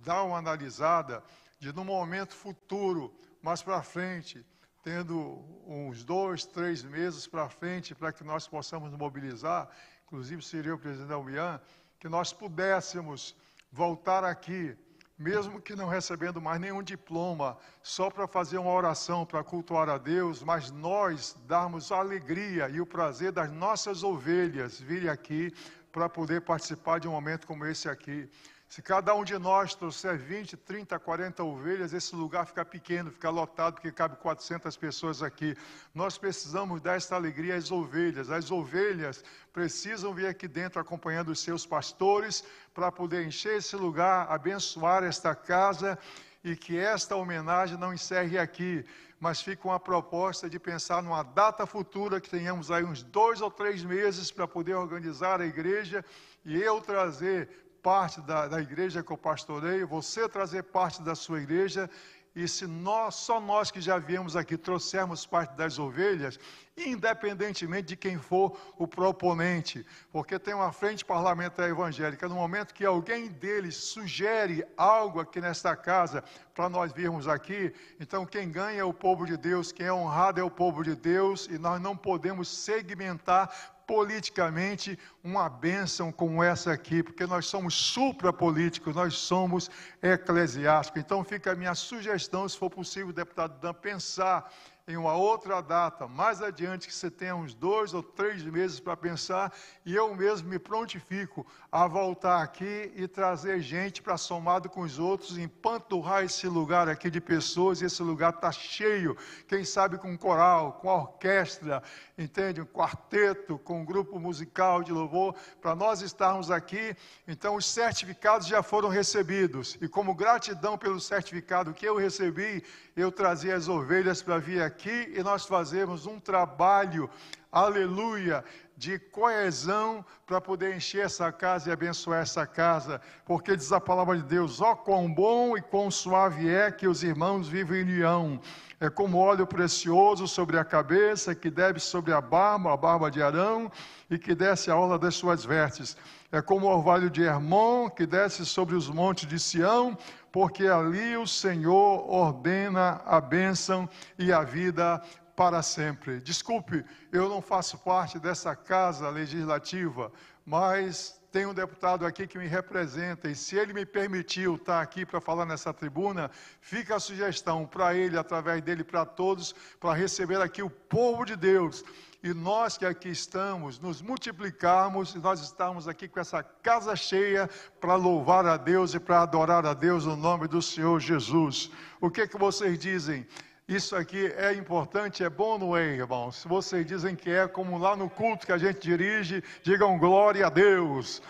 dar uma analisada, de num momento futuro, mais para frente, tendo uns 2, 3 meses para frente, para que nós possamos nos mobilizar, inclusive seria o presidente da UMIAN, que nós pudéssemos voltar aqui, mesmo que não recebendo mais nenhum diploma, só para fazer uma oração, para cultuar a Deus, mas nós darmos a alegria e o prazer das nossas ovelhas virem aqui para poder participar de um momento como esse aqui. Se cada um de nós trouxer 20, 30, 40 ovelhas, esse lugar fica pequeno, fica lotado, porque cabe 400 pessoas aqui. Nós precisamos dar esta alegria às ovelhas. As ovelhas precisam vir aqui dentro acompanhando os seus pastores, para poder encher esse lugar, abençoar esta casa, e que esta homenagem não encerre aqui, mas fique uma proposta de pensar numa data futura, que tenhamos aí uns 2 ou 3 meses para poder organizar a igreja, e eu trazer parte da igreja que eu pastoreio, você trazer parte da sua igreja, e se só nós que já viemos aqui trouxermos parte das ovelhas, independentemente de quem for o proponente, porque tem uma frente parlamentar evangélica, no momento que alguém deles sugere algo aqui nesta casa, para nós virmos aqui, então quem ganha é o povo de Deus, quem é honrado é o povo de Deus, e nós não podemos segmentar politicamente uma bênção como essa aqui, porque nós somos suprapolíticos, nós somos eclesiásticos. Então fica a minha sugestão, se for possível, deputado Dan, pensar em uma outra data, mais adiante, que você tenha uns 2 ou 3 meses para pensar, e eu mesmo me prontifico a voltar aqui e trazer gente para, somado com os outros, empanturrar esse lugar aqui de pessoas, e esse lugar está cheio, quem sabe com coral, com orquestra, entende? Um quarteto, com um grupo musical de louvor, para nós estarmos aqui. Então os certificados já foram recebidos, e como gratidão pelo certificado que eu recebi, eu trazia as ovelhas para vir aqui aqui e nós fazermos um trabalho, aleluia, de coesão para poder encher essa casa e abençoar essa casa, porque diz a palavra de Deus: ó quão bom e quão suave é que os irmãos vivem em união. É como óleo precioso sobre a cabeça, que desce sobre a barba de Arão, e que desce a orla das suas vestes. É como o orvalho de Hermon, que desce sobre os montes de Sião, porque ali o Senhor ordena a bênção e a vida para sempre. Desculpe, eu não faço parte dessa casa legislativa, mas tem um deputado aqui que me representa, e se ele me permitiu estar aqui para falar nessa tribuna, fica a sugestão para ele, através dele, para todos, para receber aqui o povo de Deus. E nós que aqui estamos, nos multiplicarmos, e nós estamos aqui com essa casa cheia para louvar a Deus e para adorar a Deus no nome do Senhor Jesus. O que vocês dizem? Isso aqui é importante, é bom ou não é, irmãos? Se vocês dizem que é, como lá no culto que a gente dirige, digam glória a Deus.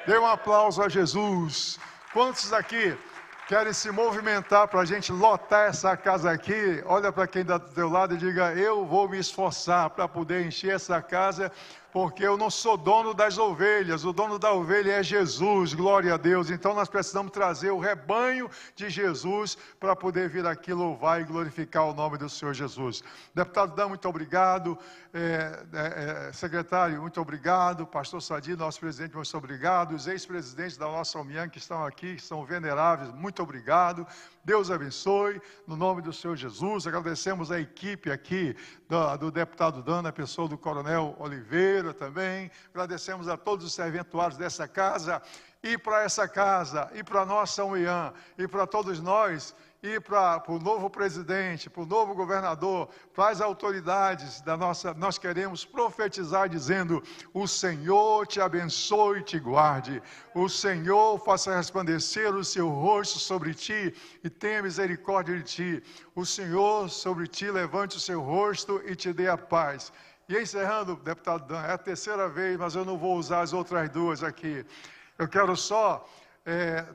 Dê um aplauso a Jesus. Quantos aqui querem se movimentar para a gente lotar essa casa aqui? Olha para quem está do teu lado e diga: eu vou me esforçar para poder encher essa casa, porque eu não sou dono das ovelhas, o dono da ovelha é Jesus, glória a Deus. Então nós precisamos trazer o rebanho de Jesus para poder vir aqui louvar e glorificar o nome do Senhor Jesus. Deputado Dan, muito obrigado. Secretário, muito obrigado. Pastor Sadi, nosso presidente, muito obrigado. Os ex-presidentes da nossa OMIAN que estão aqui, que são veneráveis, muito obrigado. Deus abençoe, no nome do Senhor Jesus. Agradecemos a equipe aqui do deputado Dan, a pessoa do coronel Oliveira também. Agradecemos a todos os serventuários dessa casa, e para essa casa, e para a nossa OMIAN, e para todos nós, e para o novo presidente, para o novo governador, para as autoridades da nossa, nós queremos profetizar dizendo: o Senhor te abençoe e te guarde, o Senhor faça resplandecer o seu rosto sobre ti e tenha misericórdia de ti, o Senhor sobre ti levante o seu rosto e te dê a paz. E encerrando, deputado Dan, é a terceira vez, mas eu não vou usar as outras duas aqui. Eu quero só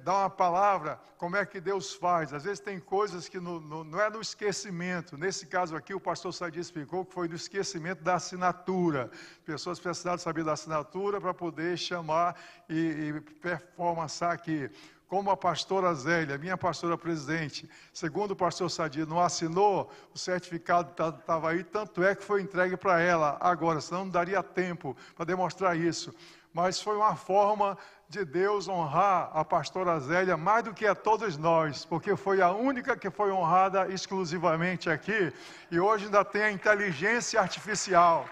dar uma palavra, como é que Deus faz. Às vezes tem coisas que não é no esquecimento. Nesse caso aqui, o pastor Sadi explicou que foi no esquecimento da assinatura. Pessoas precisaram saber da assinatura para poder chamar e performançar aqui. Como a pastora Zélia, minha pastora presidente, segundo o pastor Sadi, não assinou, o certificado estava aí, tanto é que foi entregue para ela agora, senão não daria tempo para demonstrar isso. Mas foi uma forma de Deus honrar a pastora Zélia mais do que a todos nós, porque foi a única que foi honrada exclusivamente aqui, e hoje ainda tem a inteligência artificial.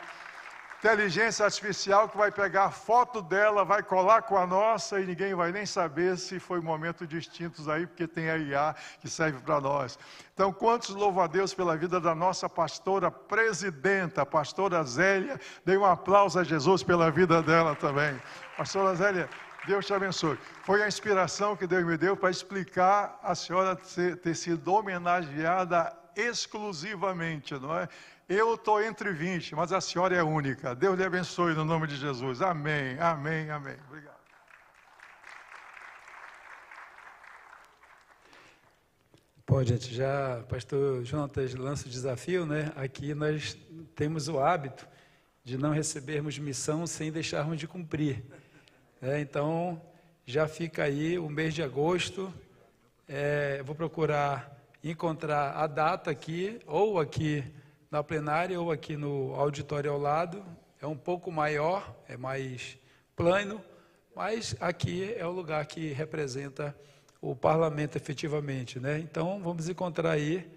Inteligência artificial que vai pegar a foto dela, vai colar com a nossa e ninguém vai nem saber se foi momento distintos aí, porque tem a IA que serve para nós. Então, quantos louvam a Deus pela vida da nossa pastora presidenta, a pastora Zélia? Dê um aplauso a Jesus pela vida dela também. Pastora Zélia, Deus te abençoe. Foi a inspiração que Deus me deu para explicar a senhora ter sido homenageada exclusivamente, não é? Eu estou entre 20, mas a senhora é única. Deus lhe abençoe no nome de Jesus. Amém, amém, amém. Obrigado. Bom, gente, já pastor Jonatas lança o desafio, né? Aqui nós temos o hábito de não recebermos missão sem deixarmos de cumprir. Então, já fica aí o mês de agosto. Eu vou procurar encontrar a data aqui, ou aqui na plenária, ou aqui no auditório ao lado. É um pouco maior, é mais plano, mas aqui é o lugar que representa o parlamento efetivamente, né? Então, vamos encontrar aí,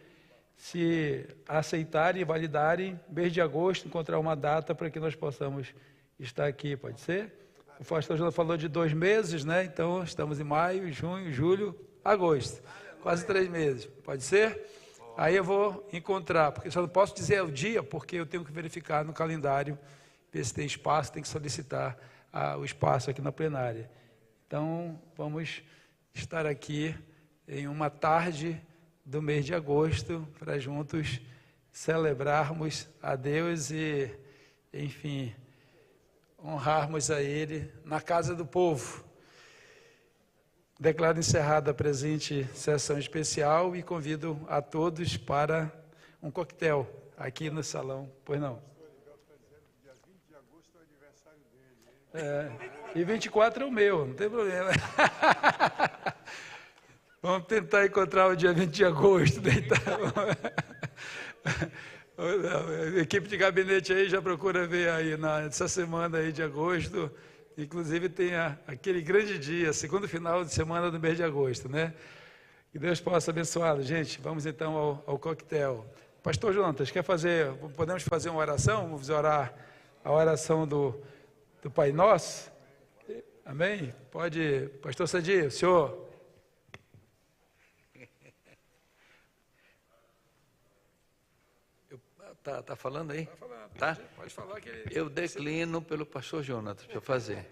se aceitarem e validarem, mês de agosto, encontrar uma data para que nós possamos estar aqui, pode ser? O pastor João falou de 2 meses, né? Então, estamos em maio, junho, julho, agosto. Quase 3 meses, pode ser? Aí eu vou encontrar, porque só não posso dizer o dia, porque eu tenho que verificar no calendário, ver se tem espaço, tem que solicitar o espaço aqui na plenária. Então, vamos estar aqui em uma tarde do mês de agosto, para juntos celebrarmos a Deus e, enfim, honrarmos a Ele na casa do povo. Declaro encerrada a presente sessão especial e convido a todos para um coquetel aqui no salão. Pois não? E 24 é o meu, não tem problema. Vamos tentar encontrar o dia 20 de agosto. A equipe de gabinete aí já procura ver aí nessa semana aí de agosto. Inclusive tem aquele grande dia, segundo final de semana do mês de agosto, né? Que Deus possa abençoá-lo. Gente, vamos então ao coquetel. Pastor Jonatas, podemos fazer uma oração? Vamos orar a oração do Pai Nosso? Amém? Pode, pastor Sadir, o senhor. Tá falando aí? Tá falando, Tá? pode falar que Eu declino pelo pastor Jonatas para fazer.